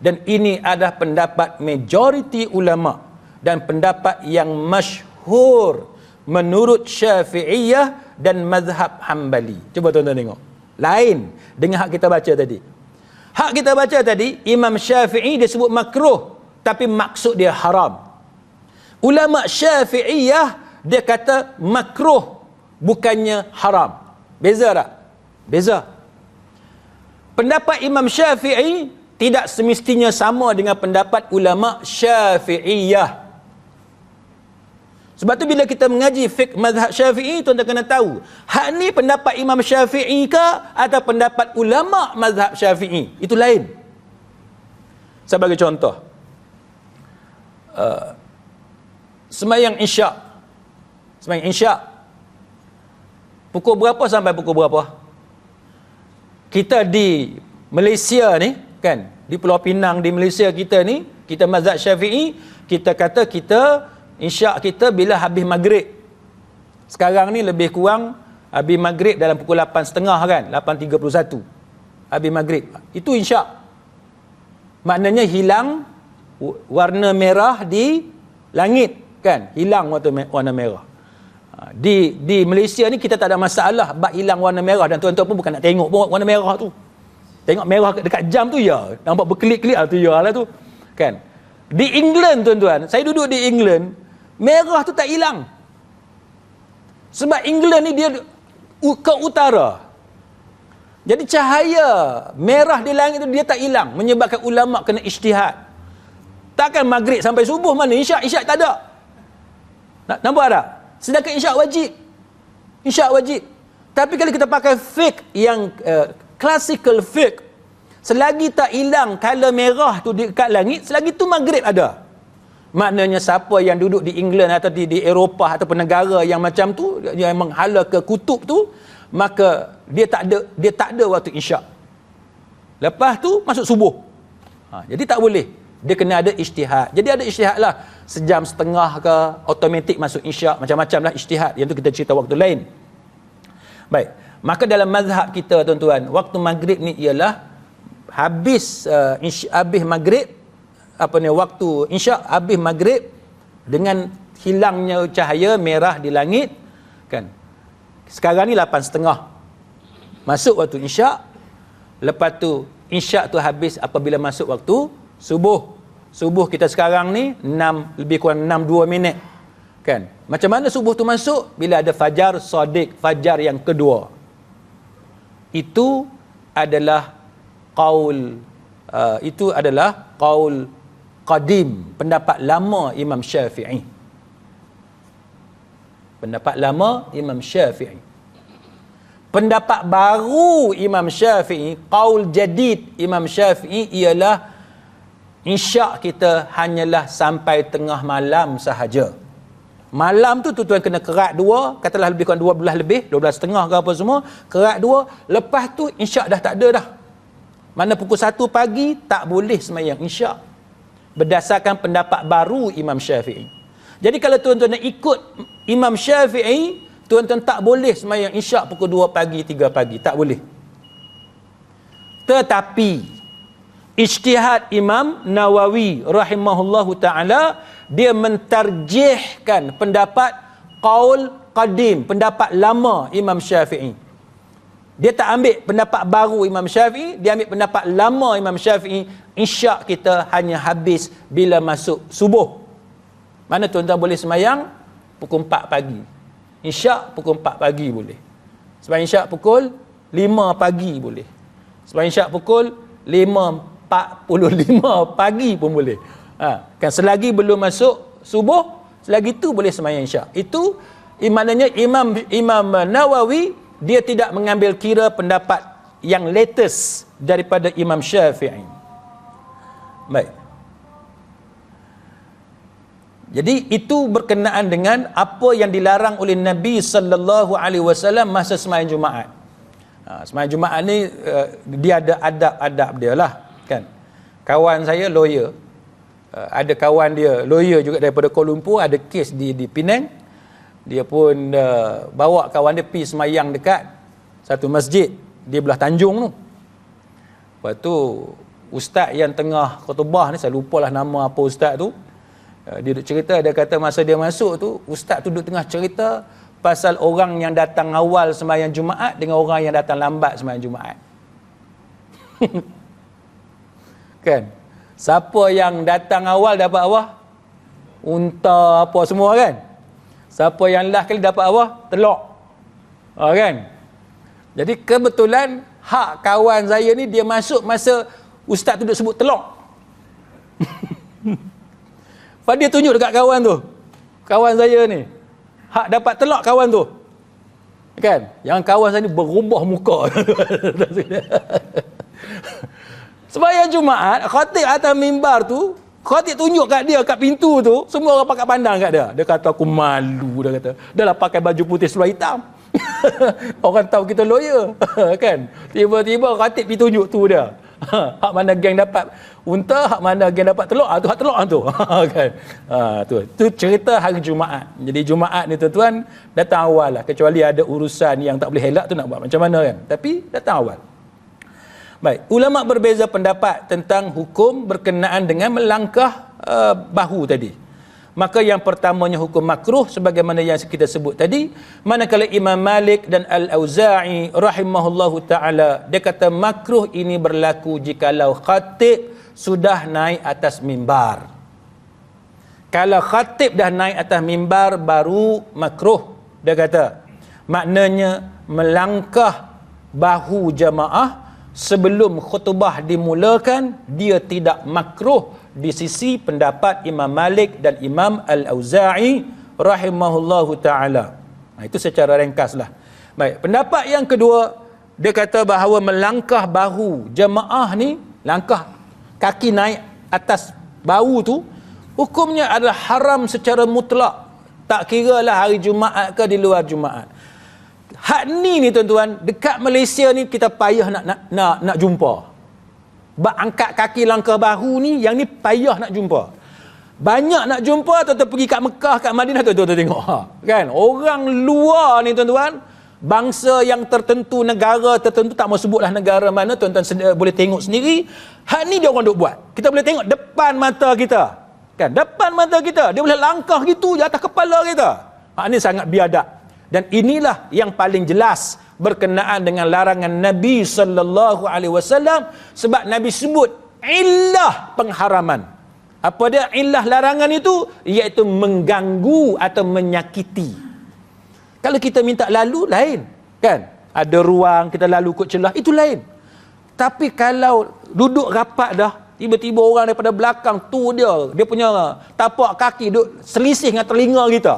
dan ini adalah pendapat majoriti ulama dan pendapat yang masyhur menurut Syafi'iyah dan mazhab Hambali. Cuba tuan-tuan tengok. Lain dengan hak kita baca tadi. Hak kita baca tadi, Imam Syafi'i dia sebut makruh, tapi maksud dia haram. Ulama Syafi'iyah dia kata makruh, bukannya haram. Beza tak? Beza. Pendapat Imam Syafi'i tidak semestinya sama dengan pendapat ulama Syafi'iyah. Sebab tu bila kita mengaji fiqh mazhab Syafi'i, tuan-tuan kena tahu, hak ni pendapat Imam Syafi'i ke atau pendapat ulama mazhab Syafi'i? Itu lain. Sebagai contoh, sembahyang Isyak. Sembahyang Isyak. Pukul berapa sampai pukul berapa? Kita di Malaysia ni, kan, di Pulau Pinang di Malaysia kita ni, kita mazhab Syafi'i, kita kata kita Isyak kita bila habis maghrib. Sekarang ni lebih kurang habis maghrib dalam pukul 8.30 kan, 8.31 habis maghrib. Itu Isyak. Maknanya hilang warna merah di langit kan, hilang warna merah. Di Malaysia ni kita tak ada masalah bab hilang warna merah, dan tuan-tuan pun bukan nak tengok pun warna merah tu. Tengok merah dekat jam tu ya, nampak berkelip-kelip tu ya lah tu. Kan? Di England tuan-tuan, saya duduk di England, merah tu tak hilang. Sebab England ni dia ke utara. Jadi cahaya merah di langit tu dia tak hilang, menyebabkan ulama kena ijtihad. Takkan maghrib sampai subuh mana Isyak tak ada. Nampak tak? Sedangkan Isyak wajib. Isyak wajib. Tapi kalau kita pakai fiqh yang classical fiqh, selagi tak hilang color merah tu dekat langit, selagi tu maghrib ada. Maknanya siapa yang duduk di England atau di Eropah ataupun negara yang macam tu, yang menghala ke kutub tu, maka dia tak ada waktu isyak. Lepas tu masuk subuh. Jadi tak boleh. Dia kena ada ijtihad. Jadi ada ijtihad lah. Sejam setengah ke, automatik masuk isyak, macam-macam lah ijtihad. Yang tu kita cerita waktu lain. Baik. Maka dalam mazhab kita tuan-tuan, waktu maghrib ni ialah habis maghrib, waktu isyak habis maghrib dengan hilangnya cahaya merah di langit kan. Sekarang ni 8.30 masuk waktu isyak. Lepas tu isyak tu habis apabila masuk waktu subuh. Subuh kita sekarang ni 6 lebih kurang 6:02 minit kan. Macam mana subuh tu masuk? Bila ada fajar shadiq, fajar yang kedua. Itu adalah qaul qadim, pendapat lama Imam Syafi'i. Pendapat lama Imam Syafi'i. Pendapat baru Imam Syafi'i, qaul jadid Imam Syafi'i ialah isyak kita hanyalah sampai tengah malam sahaja. Malam tu tuan kena kerat 2, katalah lebih kurang 12 lebih, 12.30 ke apa semua, kerat 2, lepas tu isyak dah tak ada dah. Mana pukul 1 pagi tak boleh sembahyang isyak. Berdasarkan pendapat baru Imam Syafi'i. Jadi kalau tuan-tuan nak ikut Imam Syafi'i, tuan-tuan tak boleh sembahyang isyak pukul 2 pagi, 3 pagi, tak boleh. Tetapi ijtihad Imam Nawawi rahimahullahu ta'ala, dia mentarjihkan pendapat qaul qadim, pendapat lama Imam Syafi'i. Dia tak ambil pendapat baru Imam Syafi'i, dia ambil pendapat lama Imam Syafi'i. Isyak kita hanya habis bila masuk subuh. Mana tuan-tuan boleh sembahyang? Pukul 4 pagi. Isyak pukul 4 pagi boleh. Sembahyang isyak pukul 5 pagi boleh. Sembahyang isyak pukul 5:45 pagi pun boleh. Kan selagi belum masuk subuh, selagi tu boleh sembahyang isyak. Itu maknanya Imam Nawawi dia tidak mengambil kira pendapat yang latest daripada Imam Syafi'i. Baik. Jadi itu berkenaan dengan apa yang dilarang oleh Nabi sallallahu alaihi wasallam masa sembahyang Jumaat. Sembahyang Jumaat ni dia ada adab-adab dia lah kan. Kawan saya lawyer, ada kawan dia lawyer juga daripada Kuala Lumpur, ada kes di Penang. Dia pun bawa kawan dia pergi semayang dekat satu masjid di belah Tanjung tu. Lepas tu ustaz yang tengah khutbah ni, saya lupalah nama apa ustaz tu, dia duduk cerita, dia kata masa dia masuk tu, ustaz tu duduk tengah cerita pasal orang yang datang awal sembahyang Jumaat dengan orang yang datang lambat sembahyang Jumaat. Kan? Siapa yang datang awal dapat apa? Unta apa semua kan? Siapa yang last kali dapat apa? Telok. Kan? Jadi kebetulan hak kawan saya ni dia masuk masa ustaz tu duduk sebut telok. Lepas dia tunjuk dekat kawan tu. Kawan saya ni. Hak dapat telok kawan tu. Kan? Yang kawan saya ni berubah muka. Sembahyang Jumaat, khatib atas mimbar tu, khatib tunjuk kat dia kat pintu tu, semua orang pakai pandang kat dia. Dia kata aku malu, dia kata. Dah lah pakai baju putih seluar hitam. Orang tahu kita lawyer. Kan? Tiba-tiba khatib pergi tunjuk tu dia. Hak mana geng dapat unta, hak mana geng dapat telur, tu hak telur tu. Kan? Tu cerita hari Jumaat. Jadi Jumaat ni tuan-tuan datang awal lah, kecuali ada urusan yang tak boleh elak tu nak buat macam mana kan. Tapi datang awal. Baik, ulama berbeza pendapat tentang hukum berkenaan dengan melangkah bahu tadi. Maka yang pertamanya hukum makruh sebagaimana yang kita sebut tadi, manakala Imam Malik dan Al-Auza'i rahimahullahu taala dia kata makruh ini berlaku jikalau khatib sudah naik atas mimbar. Kalau khatib dah naik atas mimbar baru makruh, dia kata. Maknanya melangkah bahu jamaah sebelum khutbah dimulakan dia tidak makruh di sisi pendapat Imam Malik dan Imam Al-Auza'i rahimahullahu ta'ala. Itu secara ringkaslah. Baik, pendapat yang kedua, dia kata bahawa melangkah bahu jemaah ni, langkah kaki naik atas bahu tu, Hukumnya adalah haram secara mutlak. Tak kira lah hari Jumaat ke di luar Jumaat. Hak ni tuan-tuan, dekat Malaysia ni kita payah nak jumpa. Bak angkat kaki langkah bahu ni, yang ni payah nak jumpa. Banyak nak jumpa, tuan-tuan pergi kat Mekah, kat Madinah, tuan-tuan tengok. Kan? Orang luar ni tuan-tuan, bangsa yang tertentu, negara tertentu, tak mau sebutlah negara mana, tuan-tuan boleh tengok sendiri. Hak ni dia orang duk buat. Kita boleh tengok depan mata kita. Kan? Depan mata kita. Dia boleh langkah gitu di atas kepala kita. Hak ni sangat biadab. Dan inilah yang paling jelas berkenaan dengan larangan Nabi sallallahu alaihi wasallam, sebab Nabi sebut illah pengharaman. Apa dia illah larangan itu? Iaitu mengganggu atau menyakiti. Kalau kita minta lalu, lain. Kan? Ada ruang, kita lalu kot celah, itu lain. Tapi kalau duduk rapat dah, tiba-tiba orang daripada belakang tu dia punya tapak kaki duduk selisih dengan telinga kita.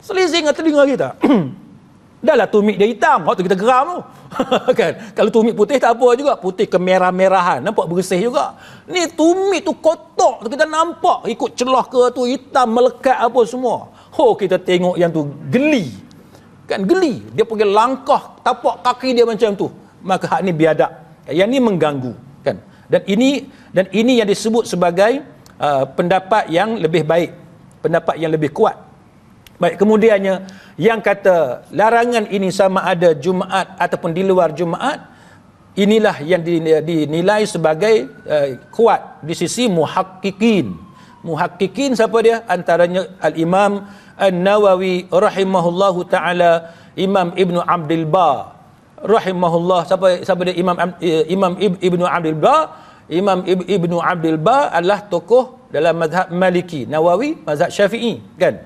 Selisih dengan telinga kita. Dah lah tumit dia hitam, waktu kita geram tu. Kan? Kalau tumit putih tak apa juga, putih kemerah-merahan, nampak bersih juga. Ni tumit tu kotak tu kita nampak, ikut celah ke tu hitam melekat apa semua. Kita tengok yang tu geli. Kan geli, dia pergi langkah tapak kaki dia macam tu. Maka hak ni biadab. Yang ni mengganggu, kan? Dan ini yang disebut sebagai pendapat yang lebih baik, pendapat yang lebih kuat. Baik, kemudiannya yang kata larangan ini sama ada Jumaat ataupun di luar Jumaat, inilah yang dinilai sebagai kuat di sisi muhaqqiqin. Muhaqqiqin siapa dia? Antaranya Al-Imam An-Nawawi rahimahullahu taala, Imam Ibnu Abdul Bar rahimahullah. Siapa dia? Imam Ibnu Abdul Bar. Imam Ibnu Abdul Bar adalah tokoh dalam mazhab Maliki, Nawawi mazhab Syafi'i, kan?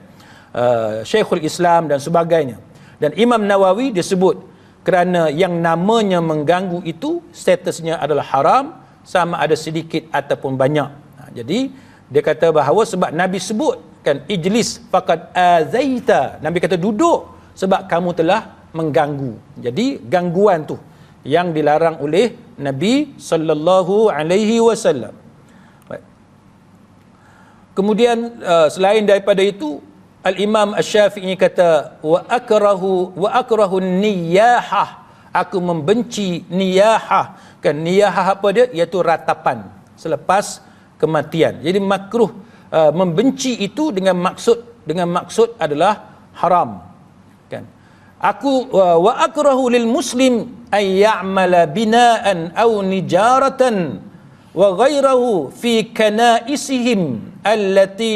Syekhul Islam dan sebagainya. Dan Imam Nawawi disebut kerana yang namanya mengganggu itu statusnya adalah haram, sama ada sedikit ataupun banyak. Jadi dia kata bahawa sebab Nabi sebut, kan, ijlis faqad azaita, Nabi kata duduk sebab kamu telah mengganggu. Jadi gangguan tu yang dilarang oleh Nabi sallallahu alaihi wasallam. Kemudian selain daripada itu, Al-Imam Asy-Syafi'i kata wa akrahu niyahah, aku membenci niyahah. Kan niyahah apa dia? Iaitu ratapan selepas kematian. Jadi makruh, membenci itu dengan maksud adalah haram. Kan? Wa akrahu lil muslim ay ya'mala bina'an aw nijaratan wa ghairahu fi kanaisihim allati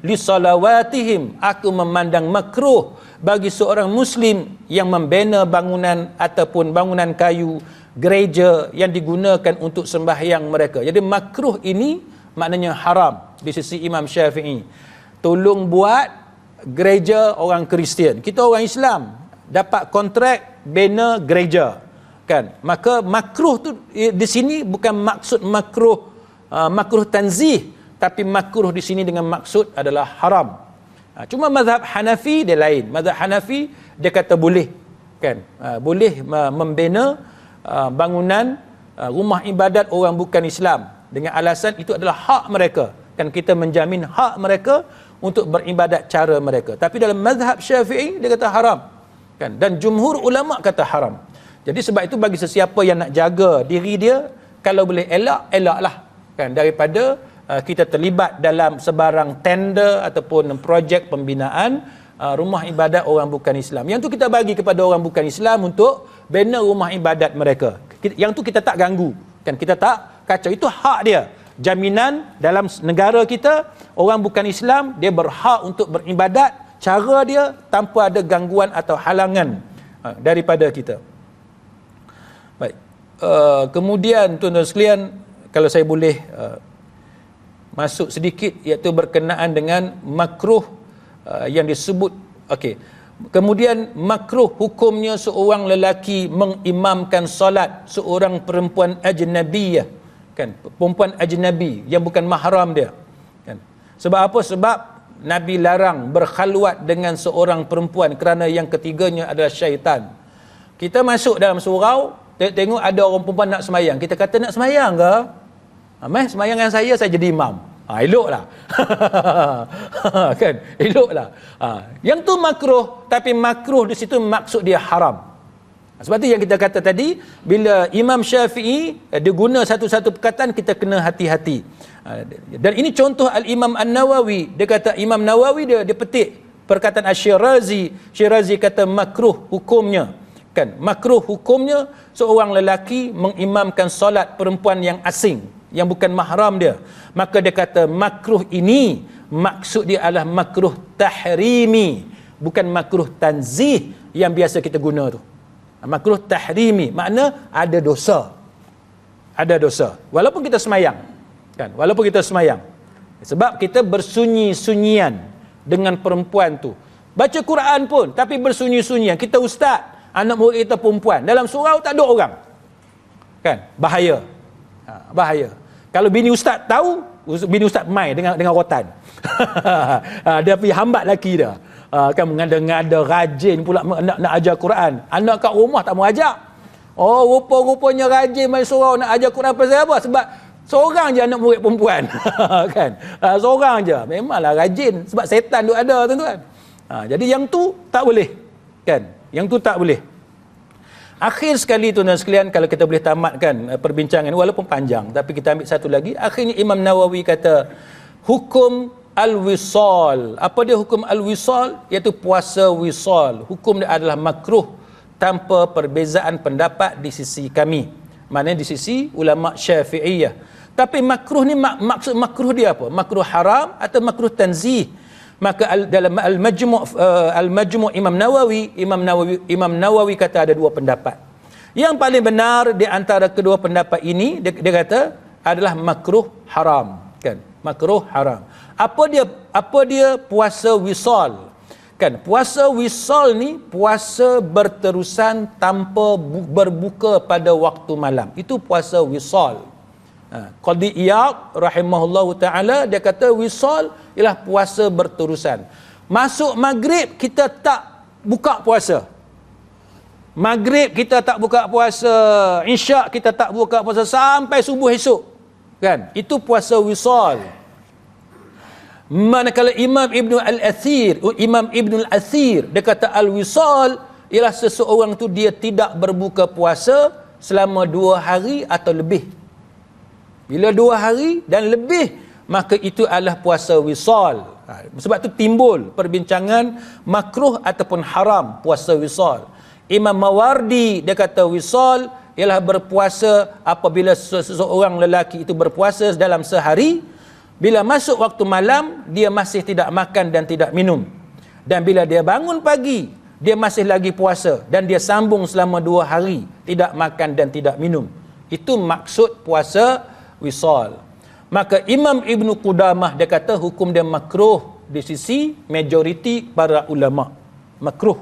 li salawatihim. Aku memandang makruh bagi seorang muslim yang membina bangunan ataupun bangunan kayu, gereja yang digunakan untuk sembahyang mereka. Jadi makruh ini maknanya haram di sisi Imam Syafi'i. Tolong buat gereja orang Kristian, kita orang Islam dapat kontrak bina gereja, kan? Maka makruh tu di sini bukan maksud makruh tanzih, tapi makruh di sini dengan maksud adalah haram. Cuma mazhab Hanafi dia lain. Mazhab Hanafi dia kata boleh, kan? Boleh membina bangunan rumah ibadat orang bukan Islam dengan alasan itu adalah hak mereka, kan? Kita menjamin hak mereka untuk beribadat cara mereka. Tapi dalam mazhab Syafi'i dia kata haram, kan? Dan jumhur ulama kata haram. Jadi sebab itu bagi sesiapa yang nak jaga diri dia, kalau boleh elaklah, kan, daripada kita terlibat dalam sebarang tender ataupun projek pembinaan rumah ibadat orang bukan Islam. Yang tu kita bagi kepada orang bukan Islam untuk bina rumah ibadat mereka. Yang tu kita tak ganggu, kan? Kita tak kacau. Itu hak dia. Jaminan dalam negara kita, orang bukan Islam dia berhak untuk beribadat cara dia tanpa ada gangguan atau halangan daripada kita. Baik. Kemudian tuan-tuan sekalian, kalau saya boleh masuk sedikit, iaitu berkenaan dengan makruh yang disebut. Okey. Kemudian makruh hukumnya seorang lelaki mengimamkan solat seorang perempuan ajnabiyah, kan? Perempuan ajnabi yang bukan mahram dia, kan? Sebab apa? Sebab Nabi larang berkhalwat dengan seorang perempuan kerana yang ketiganya adalah syaitan. Kita masuk dalam surau, tengok ada orang perempuan nak semayang, kita kata nak semayang ke? Semayang dengan saya jadi imam. Eloklah. Kan? Eloklah. Yang tu makruh, tapi makruh di situ maksud dia haram. Sebab tu yang kita kata tadi, bila Imam Syafi'i dia guna satu-satu perkataan, kita kena hati-hati. Dan ini contoh Al-Imam An-Nawawi. Dia kata, Imam Nawawi dia petik perkataan Asy-Syirazi. Syirazi kata makruh hukumnya. Kan? Makruh hukumnya seorang lelaki mengimamkan solat perempuan yang asing, yang bukan mahram dia. Maka dia kata makruh ini maksud dia adalah makruh tahrimi, bukan makruh tanzih yang biasa kita guna tu. Makruh tahrimi makna ada dosa. Ada dosa. Walaupun kita semayang. Kan? Walaupun kita semayang. Sebab kita bersunyi-sunyian dengan perempuan tu. Baca Quran pun tapi bersunyi-sunyian. Kita ustaz, anak murid kita perempuan. Dalam surau tak ada orang. Kan? Bahaya. Bahaya. Kalau bini ustaz tahu, bini ustaz mai dengan rotan. Dia pergi hambat laki dia. Kan mengada-ngada rajin pula nak ajar Quran. Anak kat rumah tak mau ajak. Oh, rupa-rupanya rajin main surau nak ajar Quran pasal apa? Sebab seorang je anak murid perempuan. Kan? Seorang je. Memanglah rajin sebab setan tu ada, tuan-tuan. Jadi yang tu tak boleh. Kan? Yang tu tak boleh. Akhir sekali, tuan-tuan sekalian, kalau kita boleh tamatkan perbincangan walaupun panjang, tapi kita ambil satu lagi. Akhirnya Imam Nawawi kata hukum al-wisal. Apa dia hukum al-wisal? Iaitu puasa wisal. Hukum dia adalah makruh tanpa perbezaan pendapat di sisi kami. Maknanya di sisi ulama Syafi'iyah. Tapi makruh ni maksud makruh dia apa? Makruh haram atau makruh tanzih? Maka dalam al-majmu' Imam Nawawi kata ada dua pendapat. Yang paling benar di antara kedua pendapat ini, dia kata adalah makruh haram. Kan? Makruh haram. Apa dia puasa wisal? Kan? Puasa wisal ni puasa berterusan tanpa berbuka pada waktu malam. Itu puasa wisal. Qadhi Iyad rahimahullahu ta'ala dia kata wisal ialah puasa berterusan. Masuk maghrib kita tak buka puasa. Maghrib kita tak buka puasa, isyak kita tak buka puasa sampai subuh esok. Kan? Itu puasa wisal. Manakala Imam Ibn al-Athir dia kata al-wisal ialah seseorang tu dia tidak berbuka puasa selama 2 hari atau lebih. Bila 2 hari dan lebih, maka itu adalah puasa wisal. Sebab tu timbul perbincangan makruh ataupun haram puasa wisal. Imam Mawardi dia kata wisal ialah berpuasa apabila seseorang lelaki itu berpuasa dalam sehari. Bila masuk waktu malam, dia masih tidak makan dan tidak minum. Dan bila dia bangun pagi, dia masih lagi puasa. Dan dia sambung selama 2 hari, tidak makan dan tidak minum. Itu maksud puasa wisal. Maka Imam Ibn Qudamah dia kata hukum dia makruh di sisi majoriti para ulama. Makruh.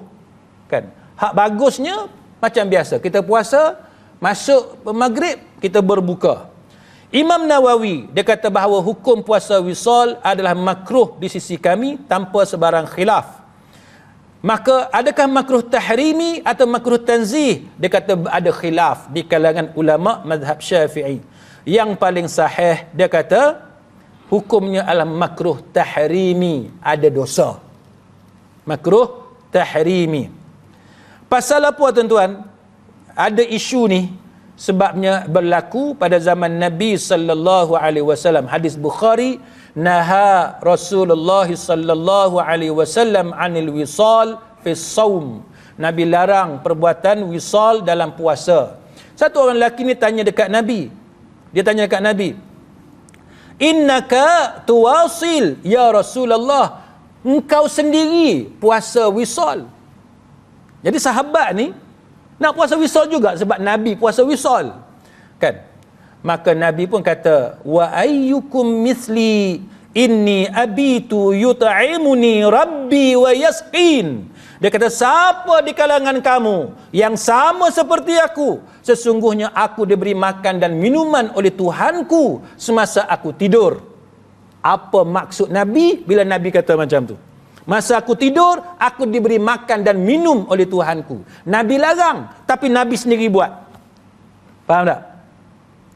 Kan? Hak bagusnya macam biasa. Kita puasa, masuk maghrib, kita berbuka. Imam Nawawi dia kata bahawa hukum puasa wisal adalah makruh di sisi kami tanpa sebarang khilaf. Maka adakah makruh tahrimi atau makruh tanzih? Dia kata ada khilaf di kalangan ulama mazhab Syafi'i. Yang paling sahih dia kata hukumnya adalah makruh tahrimi, ada dosa. Makruh tahrimi. Pasal apa, tuan-tuan? Ada isu ni sebabnya berlaku pada zaman Nabi sallallahu alaihi wasallam. Hadis Bukhari, naha Rasulullah sallallahu alaihi wasallam anil wisal fi shaum. Nabi larang perbuatan wisal dalam puasa. Satu orang lelaki ni tanya dekat Nabi. Dia tanya dekat Nabi, innaka tuwasil ya Rasulullah, engkau sendiri puasa wisal. Jadi sahabat ni nak puasa wisal juga sebab Nabi puasa wisal. Kan? Maka Nabi pun kata, wa ayyukum mithli inni abitu yut'imuni rabbi wa yasqin. Dia kata, siapa di kalangan kamu yang sama seperti aku? Sesungguhnya aku diberi makan dan minuman oleh Tuhanku semasa aku tidur. Apa maksud Nabi bila Nabi kata macam tu? Masa aku tidur, aku diberi makan dan minum oleh Tuhanku. Nabi larang, tapi Nabi sendiri buat. Faham tak?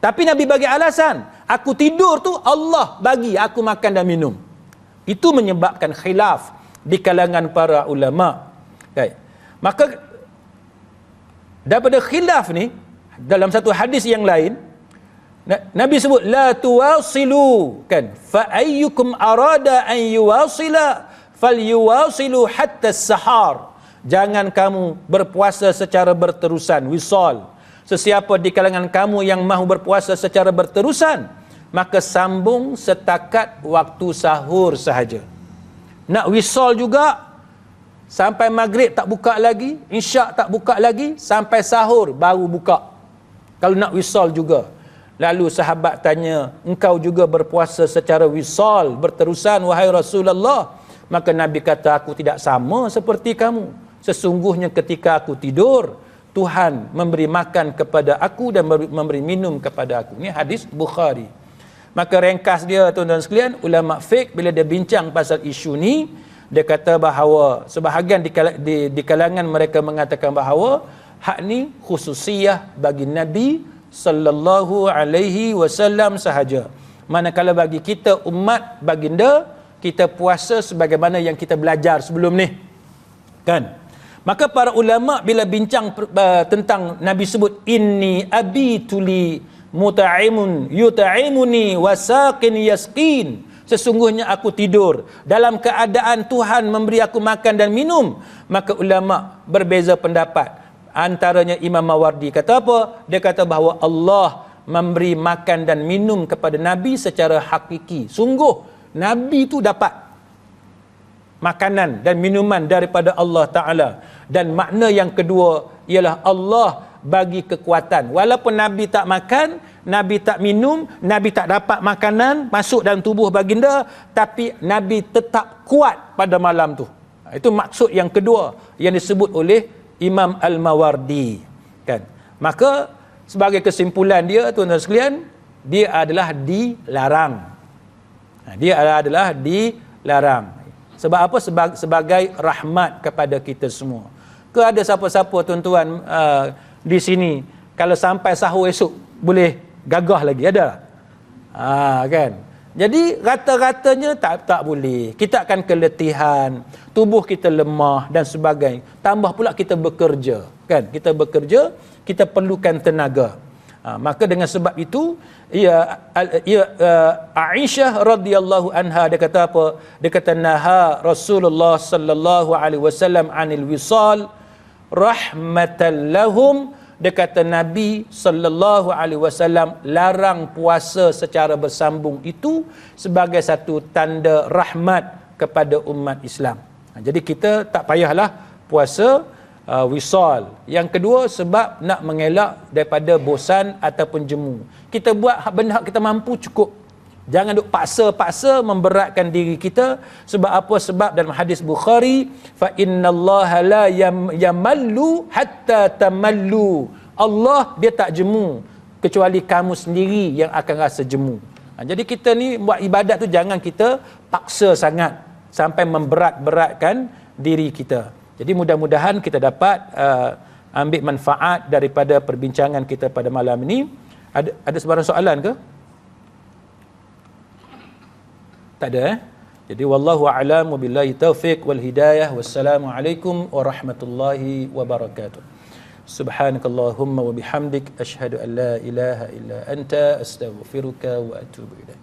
Tapi Nabi bagi alasan. Aku tidur tu Allah bagi aku makan dan minum. Itu menyebabkan khilaf di kalangan para ulama. Baik. Maka daripada khilaf ni, dalam satu hadis yang lain, Nabi sebut la tuwasilu, kan, fa ayyukum arada an yuwasila falyuwasilu hatta as-sahar. Jangan kamu berpuasa secara berterusan, wisal. Sesiapa di kalangan kamu yang mahu berpuasa secara berterusan, maka sambung setakat waktu sahur sahaja. Nak wisal juga, sampai maghrib tak buka lagi, isyak tak buka lagi, sampai sahur baru buka. Kalau nak wisal juga. Lalu sahabat tanya, engkau juga berpuasa secara wisal, berterusan wahai Rasulullah? Maka Nabi kata, aku tidak sama seperti kamu. Sesungguhnya ketika aku tidur, Tuhan memberi makan kepada aku dan memberi minum kepada aku. Ini hadis Bukhari. Maka ringkas dia, tuan-tuan sekalian, ulama fiqh bila dia bincang pasal isu ni, dia kata bahawa sebahagian di kalangan mereka mengatakan bahawa hak ni khususiyah bagi Nabi sallallahu alaihi wasallam sahaja. Manakala bagi kita umat baginda, kita puasa sebagaimana yang kita belajar sebelum ni. Kan? Maka para ulama bila bincang tentang Nabi sebut inni abituli mutaimun yutaimuni wasaqin yasqin, sesungguhnya aku tidur dalam keadaan Tuhan memberi aku makan dan minum, maka ulama berbeza pendapat. Antaranya Imam Mawardi kata apa? Dia kata bahawa Allah memberi makan dan minum kepada Nabi secara hakiki. Sungguh Nabi tu dapat makanan dan minuman daripada Allah Ta'ala. Dan makna yang kedua ialah Allah bagi kekuatan. Walaupun Nabi tak makan, Nabi tak minum, Nabi tak dapat makanan masuk dalam tubuh baginda, tapi Nabi tetap kuat pada malam tu. Itu maksud yang kedua yang disebut oleh Imam Al-Mawardi, kan. Maka sebagai kesimpulan dia, tuan-tuan sekalian, dia adalah dilarang. Dia adalah dilarang. Sebab apa? Sebagai rahmat kepada kita semua. Ke ada siapa-siapa tuan-tuan di sini kalau sampai sahur esok boleh gagah lagi? Ada? Kan? Jadi rata-ratanya tak boleh. Kita akan keletihan, tubuh kita lemah dan sebagainya. Tambah pula kita bekerja, kan? Kita bekerja, kita perlukan tenaga. Maka dengan sebab itu, Aisyah radhiyallahu anha dia kata apa? Dia kata naha Rasulullah sallallahu alaihi wasallam anil wisal rahmatan lahum. Dia kata Nabi sallallahu alaihi wasallam larang puasa secara bersambung itu sebagai satu tanda rahmat kepada umat Islam. Jadi kita tak payahlah puasa wisal. Yang kedua, sebab nak mengelak daripada bosan ataupun jemu. Kita buat benda kita mampu cukup. Jangan duk paksa-paksa memberatkan diri kita. Sebab apa? Sebab dalam hadis Bukhari, fa innallaha la yamallu hatta tamallu. Allah dia tak jemu kecuali kamu sendiri yang akan rasa jemu. Jadi kita ni buat ibadat tu jangan kita paksa sangat sampai memberat-beratkan diri kita. Jadi mudah-mudahan kita dapat ambil manfaat daripada perbincangan kita pada malam ini. Ada sebarang soalan ke? Tak ada. Jadi wallahu a'lam wabillahi taufiq wal hidayah. Wassalamualaikum warahmatullahi wabarakatuh. Subhanakallahumma wa bihamdik asyhadu an la ilaha illa anta astaghfiruka wa atubu ilaik.